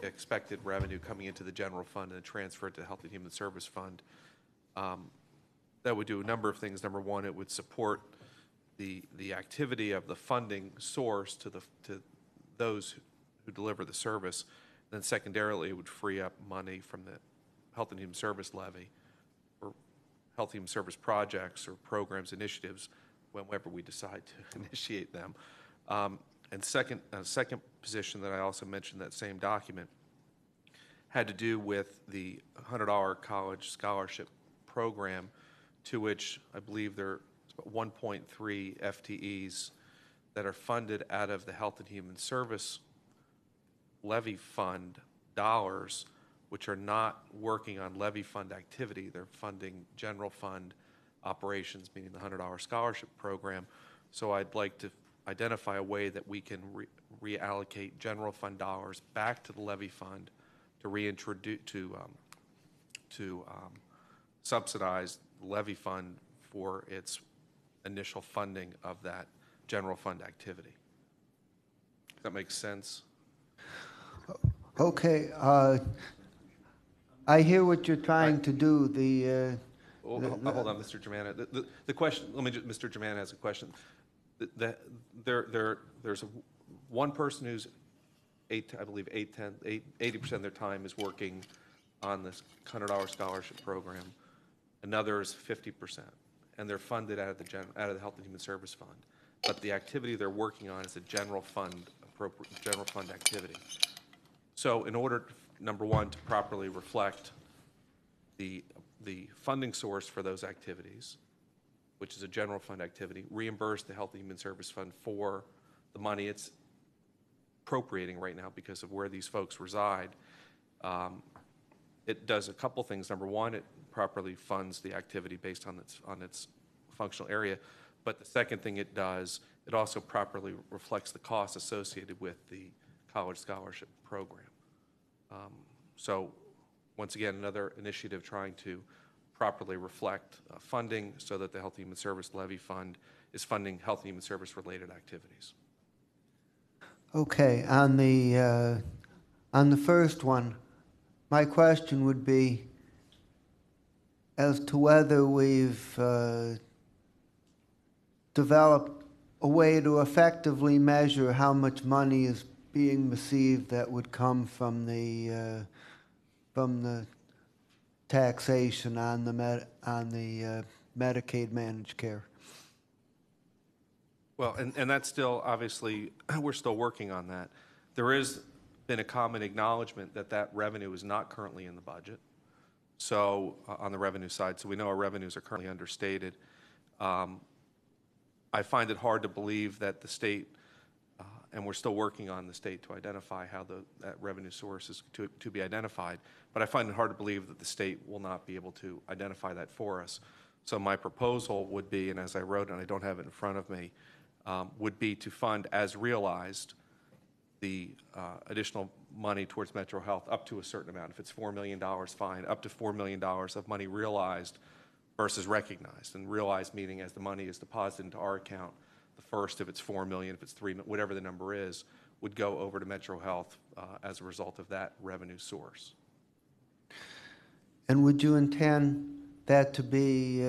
expected revenue coming into the general fund and transfer it to the Health and Human Service Fund. That would do a number of things. Number one, it would support the activity of the funding source to those who deliver the service. Then secondarily, it would free up money from the Health and Human Service levy for Health and Human Service projects or programs, initiatives, whenever we decide to initiate them. And second position that I also mentioned in that same document had to do with the $100 college scholarship program, to which I believe there are 1.3 FTEs that are funded out of the Health and Human Service levy fund dollars, which are not working on levy fund activity. They're funding general fund operations, meaning the $100 scholarship program. So I'd like to identify a way that we can reallocate general fund dollars back to the levy fund to reintroduce to subsidize the levy fund for its initial funding of that general fund activity. Does that make sense? Okay. I hear what you're trying to do. Hold on, Mr. Germana. The question. Let me. Mr. Germana has a question. There's one person who's 80% of their time is working on this $100 scholarship program. Another is 50%, and they're funded out of the Health and Human Service Fund. But the activity they're working on is a general fund activity. So, in order, number one, to properly reflect the funding source for those activities, which is a general fund activity, reimburse the Health and Human Service Fund for the money it's appropriating right now because of where these folks reside. It does a couple things. Number one, it properly funds the activity based on its functional area. But the second thing it does, it also properly reflects the costs associated with the college scholarship program. So once again, another initiative trying to properly reflect funding so that the Health and Human Service Levy Fund is funding health and human service related activities. Okay, on the first one, my question would be as to whether we've developed a way to effectively measure how much money is being received that would come from the taxation on the Medicaid managed care. Well, and that's still, obviously, we're still working on that. There has been a common acknowledgement that that revenue is not currently in the budget. So, on the revenue side, so we know our revenues are currently understated. I find it hard to believe that the state, and we're still working on the state to identify how that revenue source is to be identified, but I find it hard to believe that the state will not be able to identify that for us. So my proposal would be, and as I wrote, and I don't have it in front of me, would be to fund as realized the additional money towards Metro Health up to a certain amount. If it's $4 million, fine, up to $4 million of money realized versus recognized. And realized meaning as the money is deposited into our account, the first, if it's $4 million, if it's $3 million, whatever the number is, would go over to Metro Health as a result of that revenue source. And would you intend that to be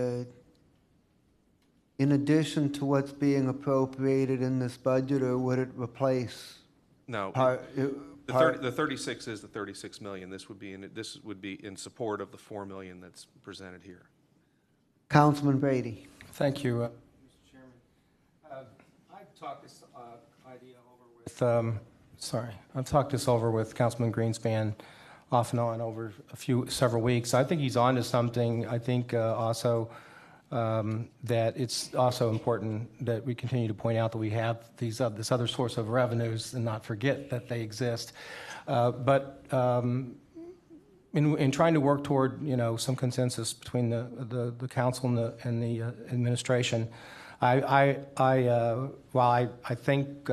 in addition to what's being appropriated in this budget, or would it replace? No, the 36 is the 36 million. This would be in support of the 4 million that's presented here. Councilman Brady. Thank you, Mr. Chairman. I've talked this idea over with, I've talked this over with Councilman Greenspan off and on over several weeks. I think he's on to something. I think also that it's also important that we continue to point out that we have this other source of revenues and not forget that they exist. But in trying to work toward some consensus between the council and the administration, while I think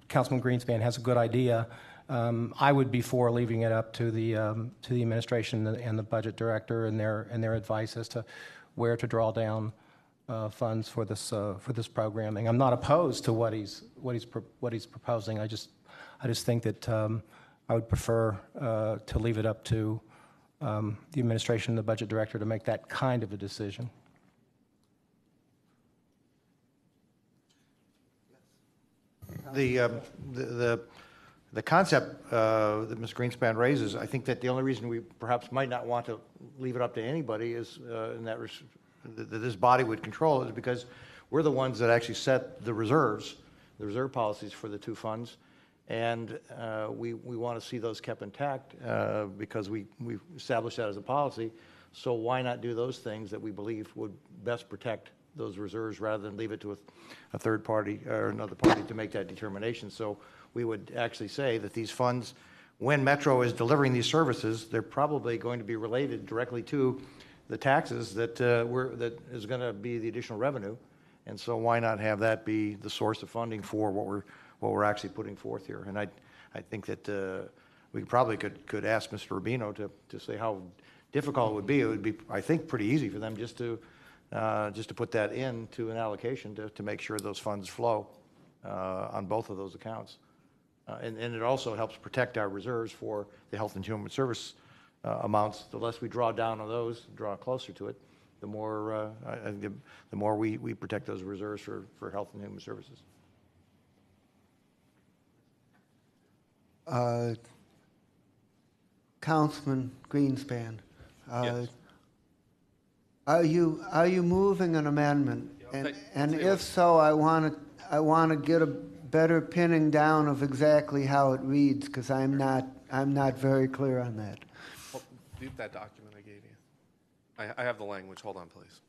Councilman Greenspan has a good idea, I would be for leaving it up to the administration and the budget director and their advice as to where to draw down funds for this programming. I'm not opposed to what he's proposing. I just think that I would prefer to leave it up to the administration and the budget director to make that kind of a decision. The concept that Ms. Greenspan raises, I think that the only reason we perhaps might not want to leave it up to anybody is that this body would control is because we're the ones that actually set the reserve policies for the two funds, and we want to see those kept intact because we established that as a policy. So why not do those things that we believe would best protect those reserves rather than leave it to a third party or another party to make that determination? So we would actually say that these funds, when Metro is delivering these services, they're probably going to be related directly to the taxes that is going to be the additional revenue. And so why not have that be the source of funding for what we're actually putting forth here? And I think that we probably could ask Mr. Rubino to say how difficult it would be. It would be, I think, pretty easy for them just to put that into an allocation to make sure those funds flow on both of those accounts. And it also helps protect our reserves for the Health and Human Service amounts. The less we draw down on those, draw closer to it, the more we protect those reserves for Health and Human Services. Councilman Greenspan. Yes. Are you moving an amendment? And if so, I want to get a better pinning down of exactly how it reads, because I'm not very clear on that. Well, leave that document I gave you. I have the language. Hold on, please.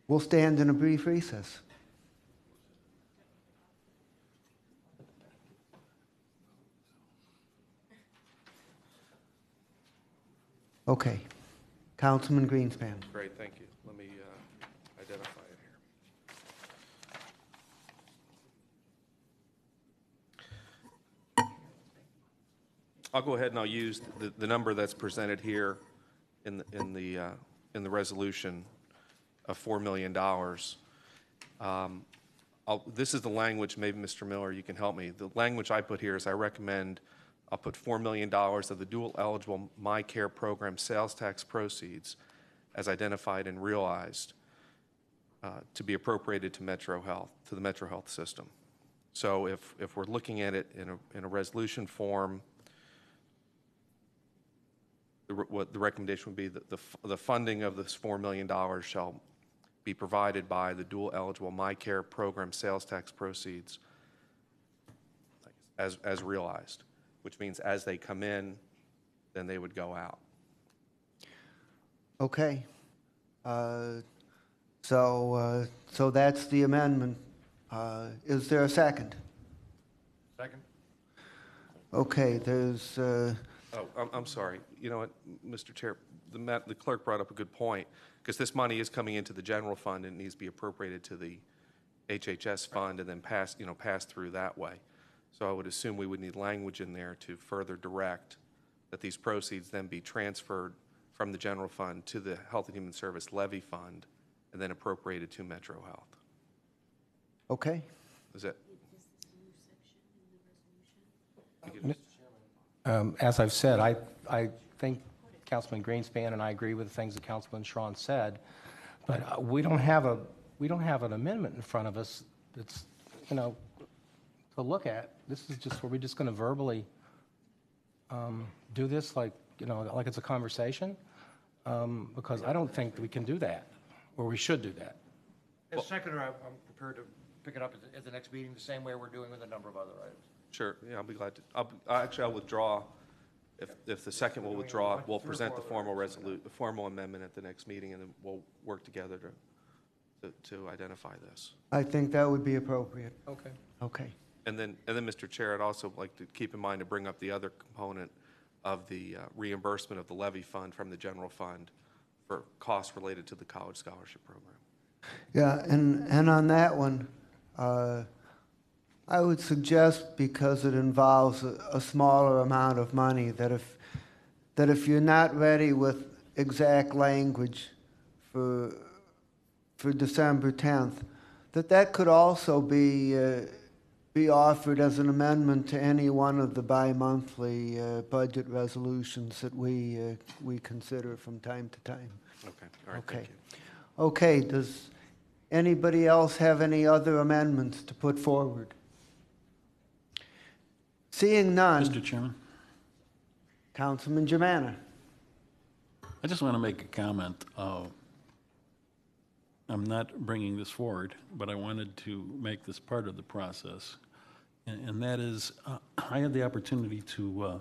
We'll stand in a brief recess. Okay. Councilman Greenspan. Great, thank you. Let me identify it here. I'll go ahead and I'll use the number that's presented here in the resolution of $4 million. This is the language, maybe Mr. Miller, you can help me. The language I put here is I'll put $4 million of the dual-eligible MyCare program sales tax proceeds as identified and realized to be appropriated to Metro Health, to the Metro Health system. So if we're looking at it in a resolution form, what the recommendation would be that the funding of this $4 million shall be provided by the dual-eligible MyCare program sales tax proceeds as realized, which means as they come in, then they would go out. Okay. So that's the amendment. Is there a second? Second. Okay, there's... I'm sorry. You know what, Mr. Chair, the clerk brought up a good point, because this money is coming into the general fund and needs to be appropriated to the HHS fund and then passed through that way. So I would assume we would need language in there to further direct that these proceeds then be transferred from the general fund to the Health and Human Service levy fund and then appropriated to Metro Health. Okay. Is it? As I've said, I think Councilman Greenspan and I agree with the things that Councilman Schron said, but we don't have an amendment in front of us that's to look at. This is just, are we just going to verbally do this like like it's a conversation, because I don't think that we can do that, or we should do that. As seconder, I'm prepared to pick it up at the next meeting, the same way we're doing with a number of other items. Sure, yeah, I'll be glad to. Actually, I'll withdraw. If the second will withdraw, we'll present the formal amendment at the next meeting, and then we'll work together to identify this. I think that would be appropriate. Okay. Okay. And then, Mr. Chair, I'd also like to keep in mind to bring up the other component of the reimbursement of the levy fund from the general fund for costs related to the college scholarship program. Yeah, and on that one, I would suggest, because it involves a smaller amount of money, that if you're not ready with exact language for December 10th, that could also be offered as an amendment to any one of the bi-monthly budget resolutions that we consider from time to time. Okay, all right, Okay. thank you. Okay, does anybody else have any other amendments to put forward? Seeing none. Mr. Chairman, Councilman Germana. I just want to make a comment. I'm not bringing this forward, but I wanted to make this part of the process. And that is, I had the opportunity to,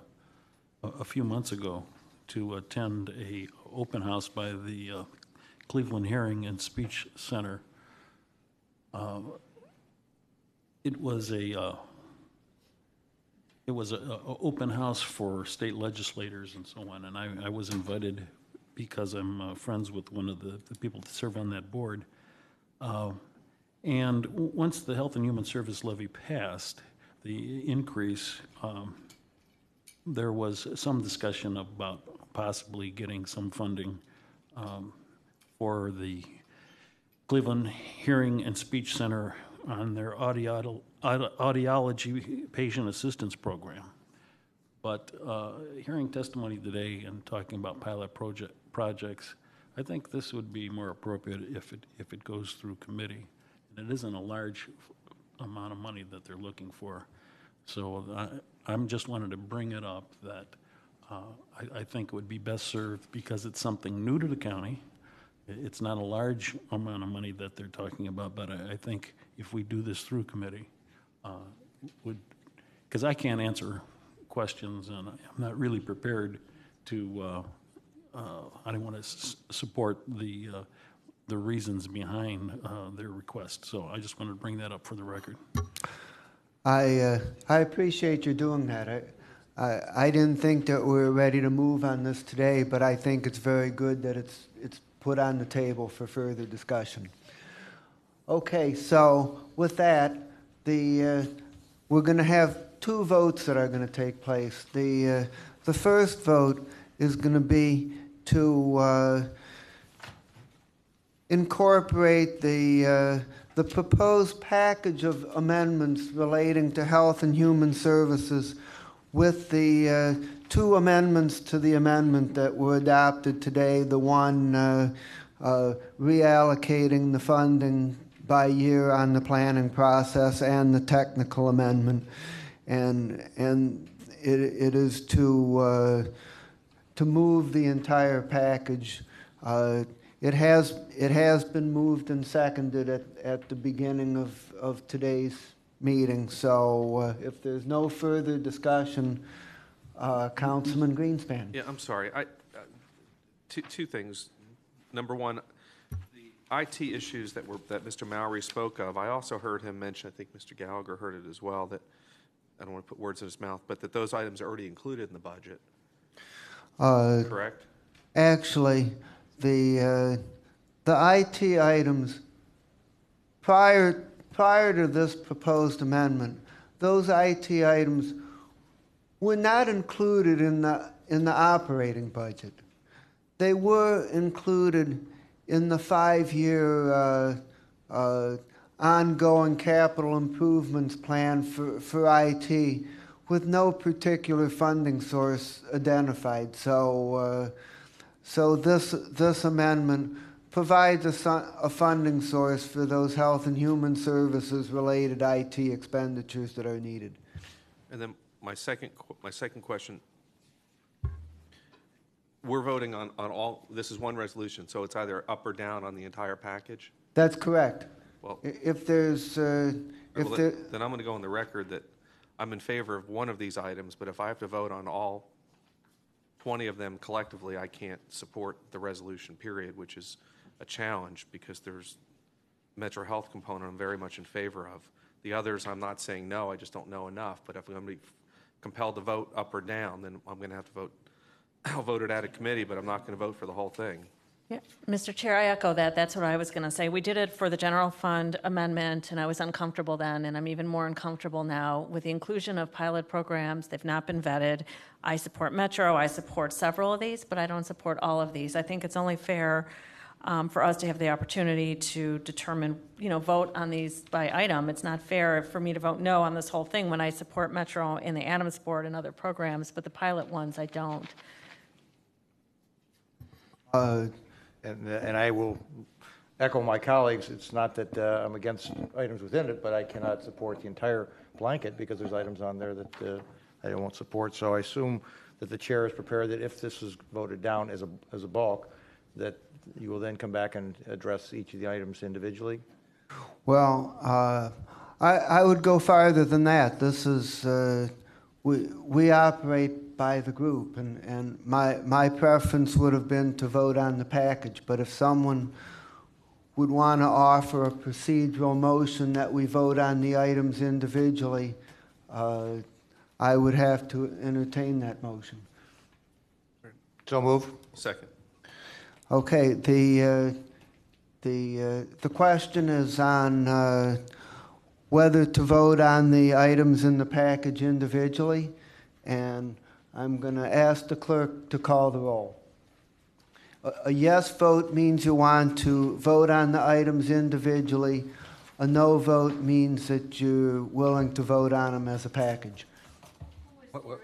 a few months ago, to attend a open house by the Cleveland Hearing and Speech Center. It was a open house for state legislators and so on, and I was invited because I'm friends with one of the people that serve on that board. And once the Health and Human Service levy passed, the increase, there was some discussion about possibly getting some funding for the Cleveland Hearing and Speech Center on their audiology patient assistance program. But hearing testimony today and talking about pilot projects, I think this would be more appropriate if it goes through committee. And it isn't a large amount of money that they're looking for. So I'm just wanted to bring it up that I think it would be best served because it's something new to the county. It's not a large amount of money that they're talking about, but I think if we do this through committee, because I can't answer questions and I'm not really prepared to, I don't want to support the reasons behind their request. So I just wanted to bring that up for the record. I appreciate you doing that. I didn't think that we were ready to move on this today, but I think it's very good that it's put on the table for further discussion. Okay, so with that, we're going to have two votes that are going to take place. The first vote is going to be to incorporate the proposed package of amendments relating to Health and Human Services with the two amendments to the amendment that were adopted today, the one reallocating the funding by year on the planning process and the technical amendment. And it is to move the entire package. It has been moved and seconded at the beginning of today's meeting. So if there's no further discussion, Councilman Greenspan. Yeah, I'm sorry. Two things. Number one, the IT issues that Mr. Mowry spoke of, I also heard him mention, I think Mr. Gallagher heard it as well, that I don't want to put words in his mouth, but that those items are already included in the budget. Correct? Actually, the IT items prior to this proposed amendment, those IT items were not included in the operating budget. They were included in the 5-year ongoing capital improvements plan for IT with no particular funding source identified. So this amendment provides a funding source for those Health and Human Services related IT expenditures that are needed. And then my second question We're voting on all, this is one resolution, so it's either up or down on the entire package? That's correct. Well, If there's, if well, there, then I'm going to go on the record that I'm in favor of one of these items, but if I have to vote on all 20 of them collectively, I can't support the resolution, period, which is a challenge because there's Metro Health component I'm very much in favor of. The others, I'm not saying no, I just don't know enough, but if I'm going to be compelled to vote up or down, then I'm going to have to vote, I'll vote it out of committee, but I'm not going to vote for the whole thing. Yeah, Mr. Chair, I echo that. That's what I was going to say. We did it for the general fund amendment, and I was uncomfortable then, and I'm even more uncomfortable now with the inclusion of pilot programs. They've not been vetted. I support Metro. I support several of these, but I don't support all of these. I think it's only fair for us to have the opportunity to determine, vote on these by item. It's not fair for me to vote no on this whole thing when I support Metro and the Adams Board and other programs, but the pilot ones I don't. And I will echo my colleagues. It's not that I'm against items within it, but I cannot support the entire blanket because there's items on there that I won't support. So I assume that the chair is prepared that if this is voted down as a bulk, that you will then come back and address each of the items individually? well, I would go farther than that. This is, we operate by the group, and my preference would have been to vote on the package, but if someone would want to offer a procedural motion that we vote on the items individually, I would have to entertain that motion. So move. Second. Okay, the question is on whether to vote on the items in the package individually, and I'm going to ask the clerk to call the roll. A yes vote means you want to vote on the items individually. A no vote means that you're willing to vote on them as a package. What? Me.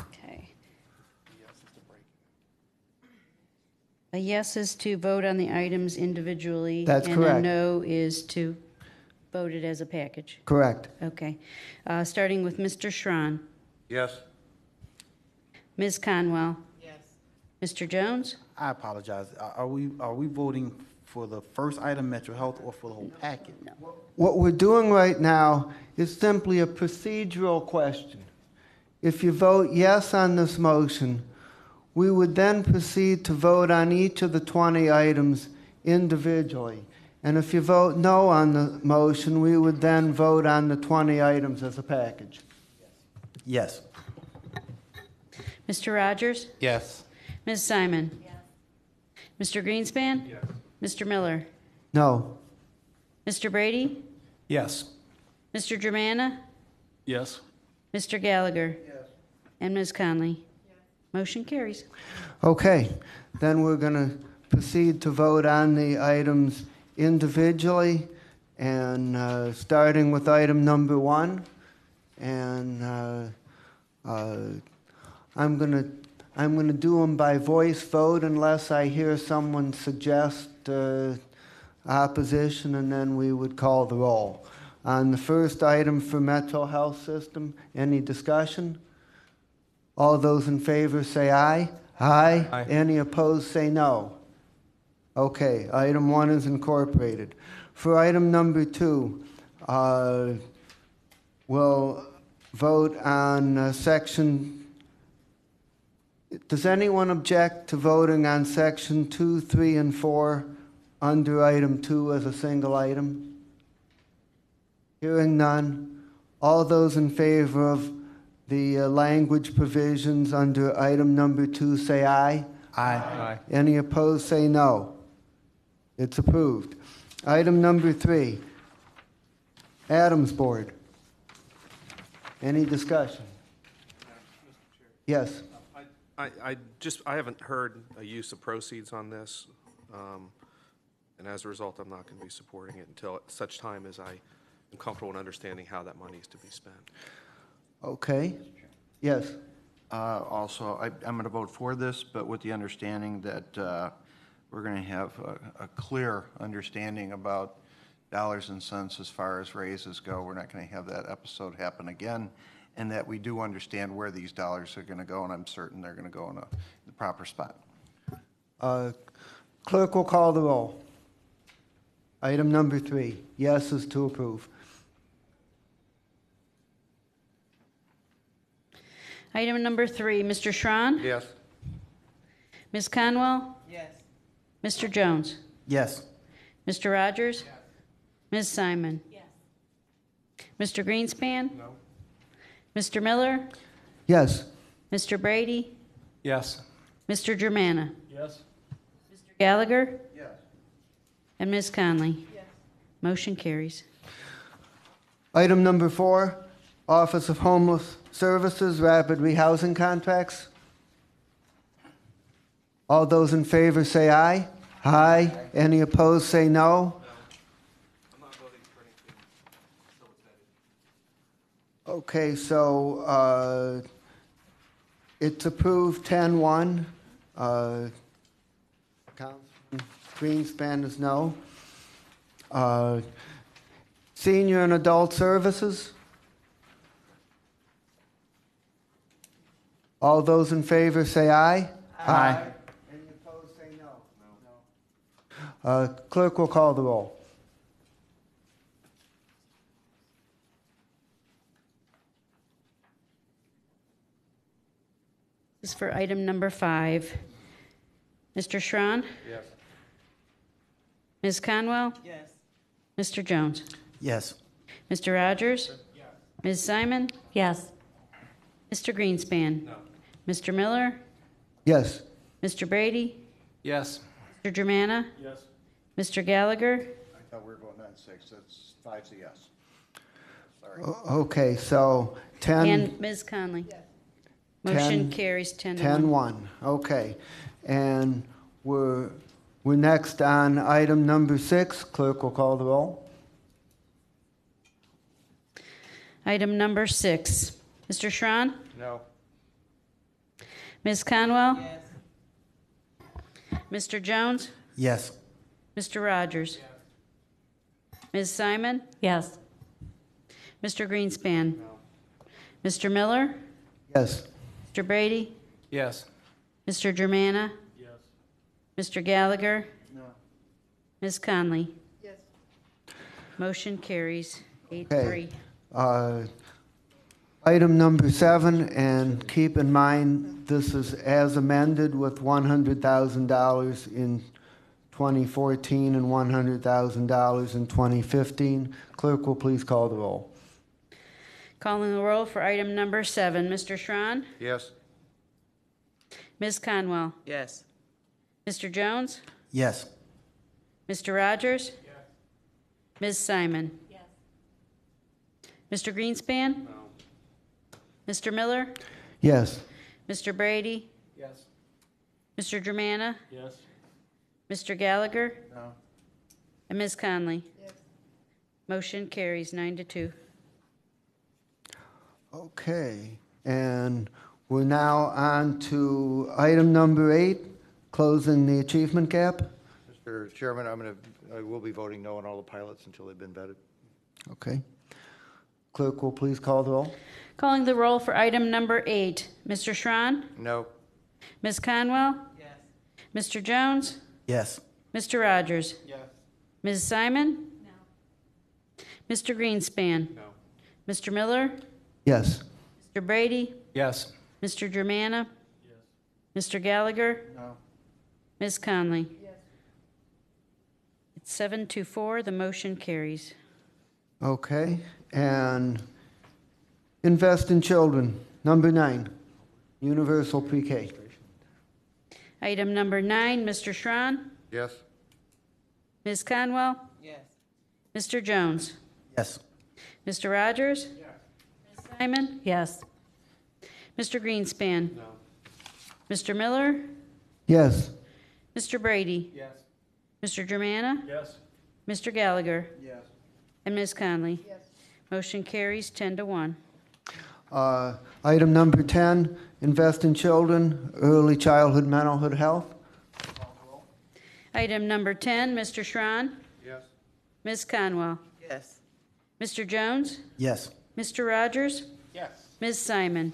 Okay. A yes is to vote on the items individually. That's and correct. a no is to vote it as a package. Correct. Okay. Starting with Mr. Schron. Yes. Ms. Conwell. Yes. Mr. Jones? I apologize. Are we voting for the first item, Metro Health, or for the whole packet? No. What we're doing right now is simply a procedural question. If you vote yes on this motion, we would then proceed to vote on each of the 20 items individually. And if you vote no on the motion, we would then vote on the 20 items as a package. Yes. Mr. Rogers? Yes. Ms. Simon? Yes. Mr. Greenspan? Yes. Mr. Miller? No. Mr. Brady? Yes. Mr. Germana? Yes. Mr. Gallagher? Yes. And Ms. Conley? Yes. Motion carries. Okay, then we're going to proceed to vote on the items individually, and starting with item number 1. And I'm going to do them by voice vote unless I hear someone suggest opposition, and then we would call the roll. On the first item for Metro Health System, any discussion? All those in favor say aye. Aye. Aye. Any opposed say no. Okay, item 1 is incorporated. For item number 2, we'll vote on section. Does anyone object to voting on section 2, 3, and 4 under item 2 as a single item? Hearing none. All those in favor of the language provisions under item number 2 say aye. Aye. Any opposed say no. It's approved. Item number 3, Adams Board. Any discussion? Yes. I haven't heard a use of proceeds on this, and as a result, I'm not going to be supporting it until such time as I am comfortable in understanding how that money is to be spent. Okay. Yes. Also, I'm going to vote for this, but with the understanding that we're going to have a clear understanding about dollars and cents as far as raises go. We're not going to have that episode happen again, and that we do understand where these dollars are going to go, and I'm certain they're going to go in the proper spot. Clerk will call the roll. Item number 3, yes is to approve. Item number 3, Mr. Schron? Yes. Ms. Conwell? Yes. Mr. Jones? Yes. Mr. Rogers? Ms. Simon? Yes. Mr. Greenspan? No. Mr. Miller? Yes. Mr. Brady? Yes. Mr. Germana? Yes. Mr. Gallagher? Yes. And Ms. Conley? Yes. Motion carries. Item number 4, Office of Homeless Services Rapid Rehousing Contracts. All those in favor say aye. Aye. Any opposed say no. I'm not voting for anything until it's vetted. Okay, so it's approved 10-1. Councilman Greenspan is no. Senior and Adult Services. All those in favor say aye. Aye. Any opposed say no. No. Clerk will call the roll. This is for item number 5. Mr. Schron? Yes. Ms. Conwell? Yes. Mr. Jones? Yes. Mr. Rogers? Ms. Simon? Yes. Mr. Greenspan? No. Mr. Miller? Yes. Mr. Brady? Yes. Mr. Germana? Yes. Mr. Gallagher? I thought we were voting on 6. That's 5's a yes. Sorry. Okay, so 10. And Ms. Conley? Motion 10 carries 10 to 1. 10-1, okay. And we're next on item number 6. Clerk will call the roll. Item number 6. Mr. Schron? No. Ms. Conwell? Yes. Mr. Jones? Yes. Mr. Rogers? Ms. Simon? Yes. Mr. Greenspan? Mr. Miller? Yes. Mr. Brady? Yes. Mr. Germana? Yes. Mr. Gallagher? No. Ms. Conley? Yes. Motion carries 8-3. Okay. Item number 7, and keep in mind, this is as amended with $100,000 in 2014 and $100,000 in 2015. Clerk will please call the roll. Calling the roll for item number 7. Mr. Schron? Yes. Ms. Conwell? Yes. Mr. Jones? Yes. Mr. Rogers? Ms. Simon? Yes. Mr. Greenspan? No. Mr. Miller? Yes. Mr. Brady? Yes. Mr. Germana? Yes. Mr. Gallagher? No. And Ms. Conley? Yes. Motion carries 9-2. Okay, and we're now on to item number 8, closing the achievement gap. Mr. Chairman, I will be voting no on all the pilots until they've been vetted. Okay. Clerk will please call the roll. Calling the roll for item number 8. Mr. Schron? No. Ms. Conwell? Yes. Mr. Jones? Yes. Mr. Rogers? Yes. Ms. Simon? No. Mr. Greenspan? No. Mr. Miller? Yes. Mr. Brady? Yes. Mr. Germana? Yes. Mr. Gallagher? No. Ms. Conley? Yes. It's 7-4. The motion carries. Okay, and invest in children, number 9, universal pre-K. Item number 9, Mr. Schron? Yes. Ms. Conwell? Yes. Mr. Jones? Yes. Mr. Rogers? Ms. Simon? Yes. Mr. Greenspan? No. Mr. Miller? Yes. Mr. Brady? Yes. Mr. Germana? Yes. Mr. Gallagher? Yes. And Ms. Conley? Yes. Motion carries 10-1. Item number 10, invest in children, early childhood mental health. Item number 10, Mr. Schron. Yes. Ms. Conwell. Yes. Mr. Jones. Yes. Mr. Rogers. Yes. Ms. Simon.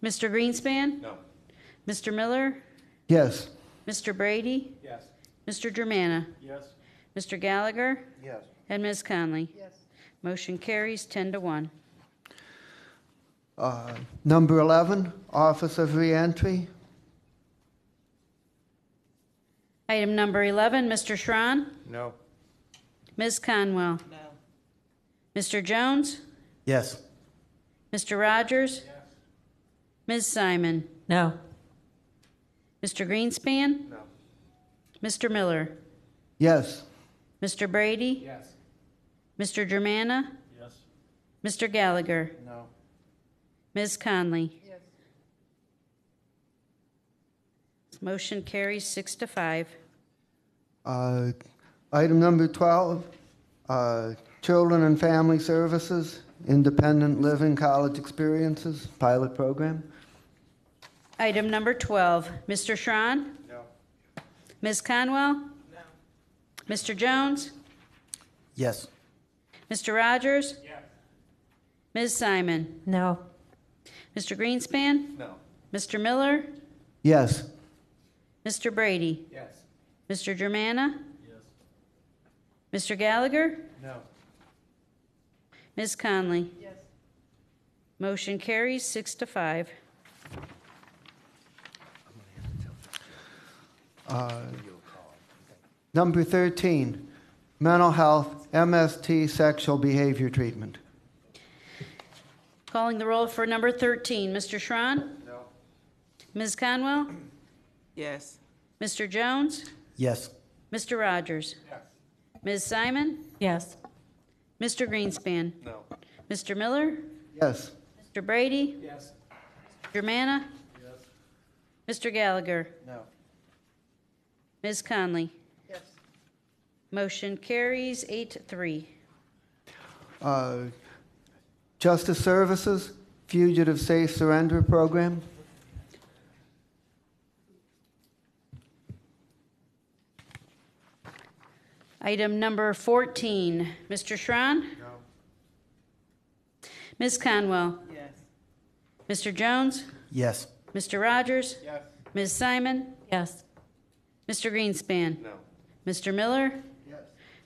Mr. Greenspan. No. Mr. Miller. Yes. Mr. Brady. Yes. Mr. Germana. Yes. Mr. Gallagher. Yes. And Ms. Conley. Yes. Motion carries 10-1. Number 11, Office of Reentry. Item number 11, Mr. Schron. No. Ms. Conwell. No. Mr. Jones. Yes. Mr. Rogers. Ms. Simon. No. Mr. Greenspan. No. Mr. Miller. Yes. Mr. Brady. Yes. Mr. Germana. Yes. Mr. Gallagher. No. Ms. Conley. Yes. Motion carries 6-5. Item number 12, Children and Family Services, Independent Living College Experiences, Pilot Program. Item number 12, Mr. Schron. No. Ms. Conwell. No. Mr. Jones. Yes. Mr. Rogers. Yes. Ms. Simon. No. Mr. Greenspan. No. Mr. Miller. Yes. Mr. Brady. Yes. Mr. Germana. Yes. Mr. Gallagher. No. Ms. Conley. Yes. Motion carries 6-5. Number 13, Mental Health, MST, Sexual Behavior Treatment. Calling the roll for number 13, Mr. Schron. No. Ms. Conwell. Yes. Mr. Jones. Yes. Mr. Rogers. Yes. Ms. Simon. Yes. Mr. Greenspan. No. Mr. Miller. Yes. Mr. Brady. Yes. Germana. Mr. Gallagher. No. Ms. Conley. Yes. Motion carries 8-3. Justice Services, Fugitive Safe Surrender Program. Item number 14, Mr. Schron. No. Ms. Conwell. Yes. Mr. Jones. Yes. Mr. Rogers. Yes. Ms. Simon. Yes. Mr. Greenspan. No. Mr. Miller. Yes.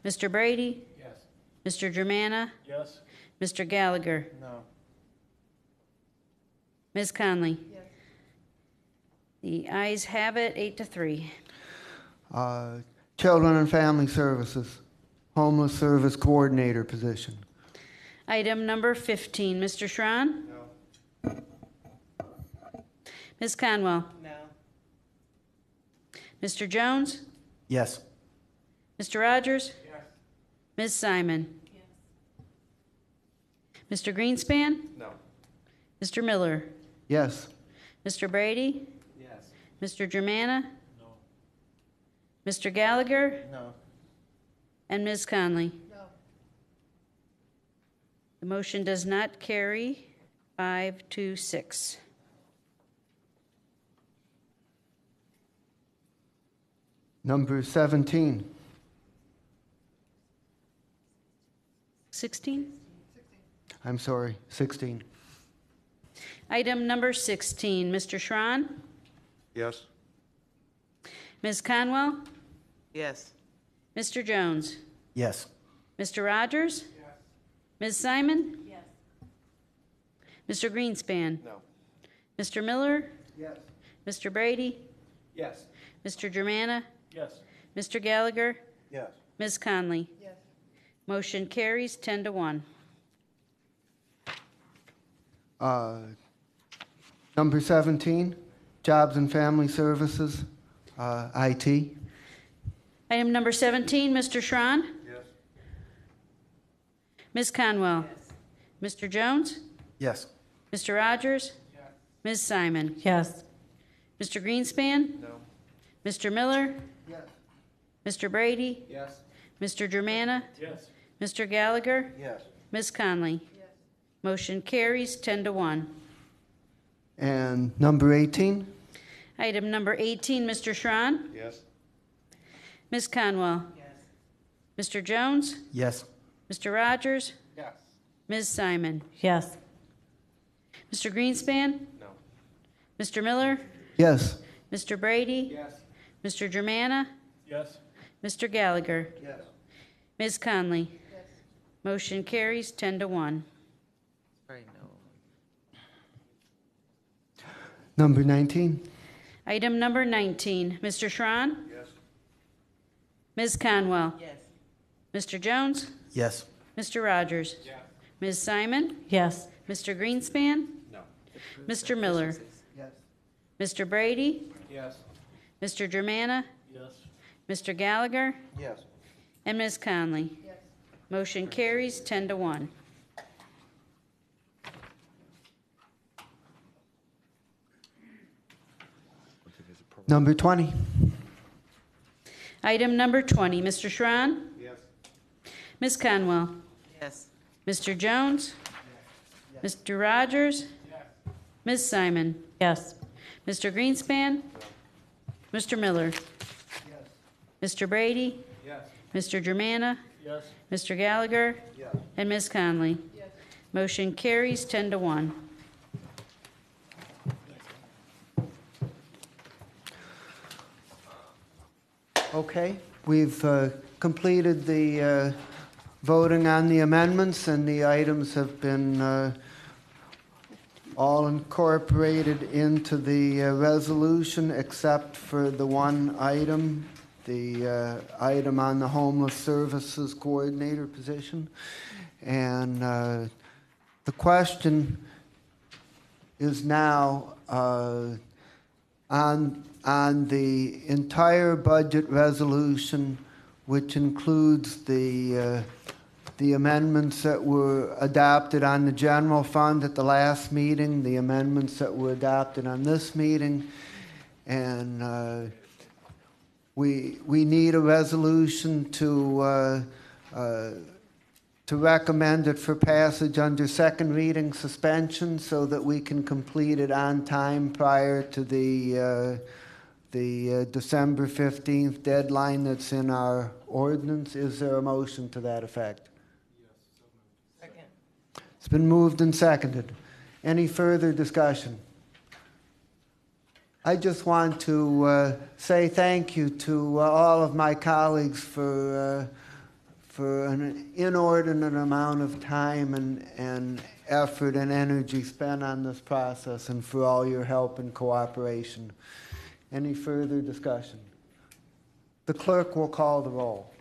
Mr. Brady. Yes. Mr. Germana. Yes. Mr. Gallagher. No. Ms. Conley. Yes. The ayes have it, 8-3. Children and Family Services, Homeless Service Coordinator position. Item number 15, Mr. Schron. No. Ms. Conwell. No. Mr. Jones. Yes. Mr. Rogers. Yes. Ms. Simon. Mr. Greenspan. No. Mr. Miller. Yes. Mr. Brady. Yes. Mr. Germana. Mr. Gallagher. No. And Ms. Conley. No. The motion does not carry. 5-6. Number 17. 16. I'm sorry, 16. Item number 16, Mr. Schron. Yes. Ms. Conwell. Yes. Mr. Jones. Yes. Mr. Rogers. Ms. Simon. Mr. Greenspan. No. Mr. Miller. Yes. Mr. Brady. Yes. Mr. Germana. Yes. Mr. Gallagher. Yes. Ms. Conley. Yes. Motion carries 10-1. Number 17, Jobs and Family Services, IT. Item number 17, Mr. Schron. Yes. Ms. Conwell. Mr. Jones. Yes. Mr. Rogers. Ms. Simon. Yes. Mr. Greenspan. No. Mr. Miller. Yes. Mr. Brady. Yes. Mr. Germana. Yes. Mr. Gallagher. Yes. Ms. Conley. Yes. Motion carries 10 to 1. And number 18? Item number 18, Mr. Schron. Yes. Ms. Conwell. Yes. Mr. Jones. Yes. Mr. Rogers. Yes. Ms. Simon. Yes. Mr. Greenspan. No. Mr. Miller. Yes. Mr. Brady. Yes. Mr. Germana. Yes. Mr. Gallagher. Yes. Ms. Conley. Motion carries 10 to 1. Number 19? Item number 19, Mr. Schron. Yes. Ms. Conwell. Yes. Mr. Jones. Yes. Mr. Rogers. Yes. Ms. Simon. Yes. Mr. Greenspan. No. Mr. Miller. Yes. Mr. Brady. Yes. Mr. Germana. Yes. Mr. Gallagher. Yes. And Ms. Conley. Motion carries 10 to 1. Number 20? Item number 20, Mr. Schron. Yes. Ms. Conwell. Yes. Mr. Jones. Mr. Rogers. Ms. Simon. Yes. Mr. Greenspan. Mr. Miller. Mr. Brady. Yes. Mr. Germana. Yes. Mr. Gallagher. Yes. And Ms. Conley. Motion carries 10 to 1. Okay, we've completed the voting on the amendments, and the items have been all incorporated into the resolution except for the one item, the item on the Homeless Services Coordinator position. And the question is now on the entire budget resolution, which includes the amendments that were adopted on the general fund at the last meeting, the amendments that were adopted on this meeting, and we need a resolution to recommend it for passage under second reading suspension so that we can complete it on time prior to the December 15th deadline that's in our ordinance. Is there a motion to that effect? Second. It's been moved and seconded. Any further discussion? I just want to say thank you to all of my colleagues for an inordinate amount of time and effort and energy spent on this process, and for all your help and cooperation. Any further discussion? The clerk will call the roll.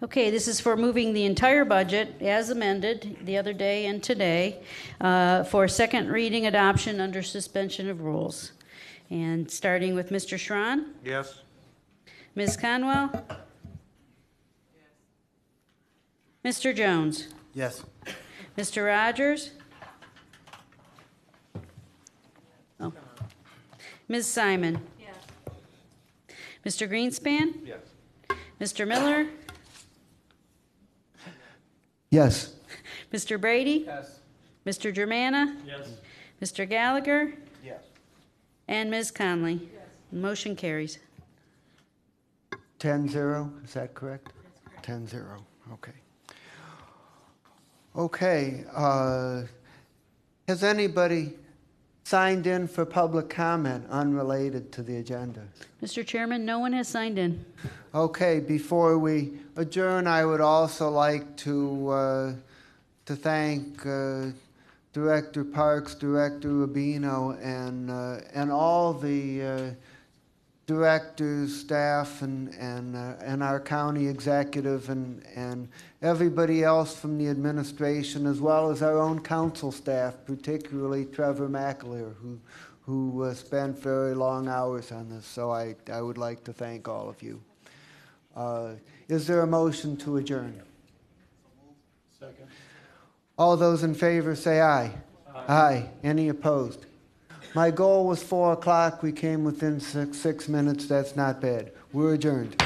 Okay, this is for moving the entire budget as amended the other day and today for second reading adoption under suspension of rules. And starting with Mr. Schron. Yes. Ms. Conwell. Mr. Jones. Yes. Mr. Rogers. Oh. Ms. Simon. Yes. Mr. Greenspan. Yes. Mr. Miller. Yes. Mr. Brady. Yes. Mr. Germana. Yes. Mr. Gallagher. Yes. And Ms. Conley. Motion carries. 10-0, is that correct? 10-0, okay. Okay, has anybody signed in for public comment unrelated to the agenda? Mr. Chairman, no one has signed in. Okay, before we adjourn, I would also like to thank Director Parks, Director Rubino, and all the directors, staff, and our county executive, and everybody else from the administration, as well as our own council staff, particularly Trevor McAleer, who spent very long hours on this. So I would like to thank all of you. Is there a motion to adjourn? Second. All those in favor say aye. Aye. Any opposed? My goal was 4 o'clock. We came within 6 minutes. That's not bad. We're adjourned.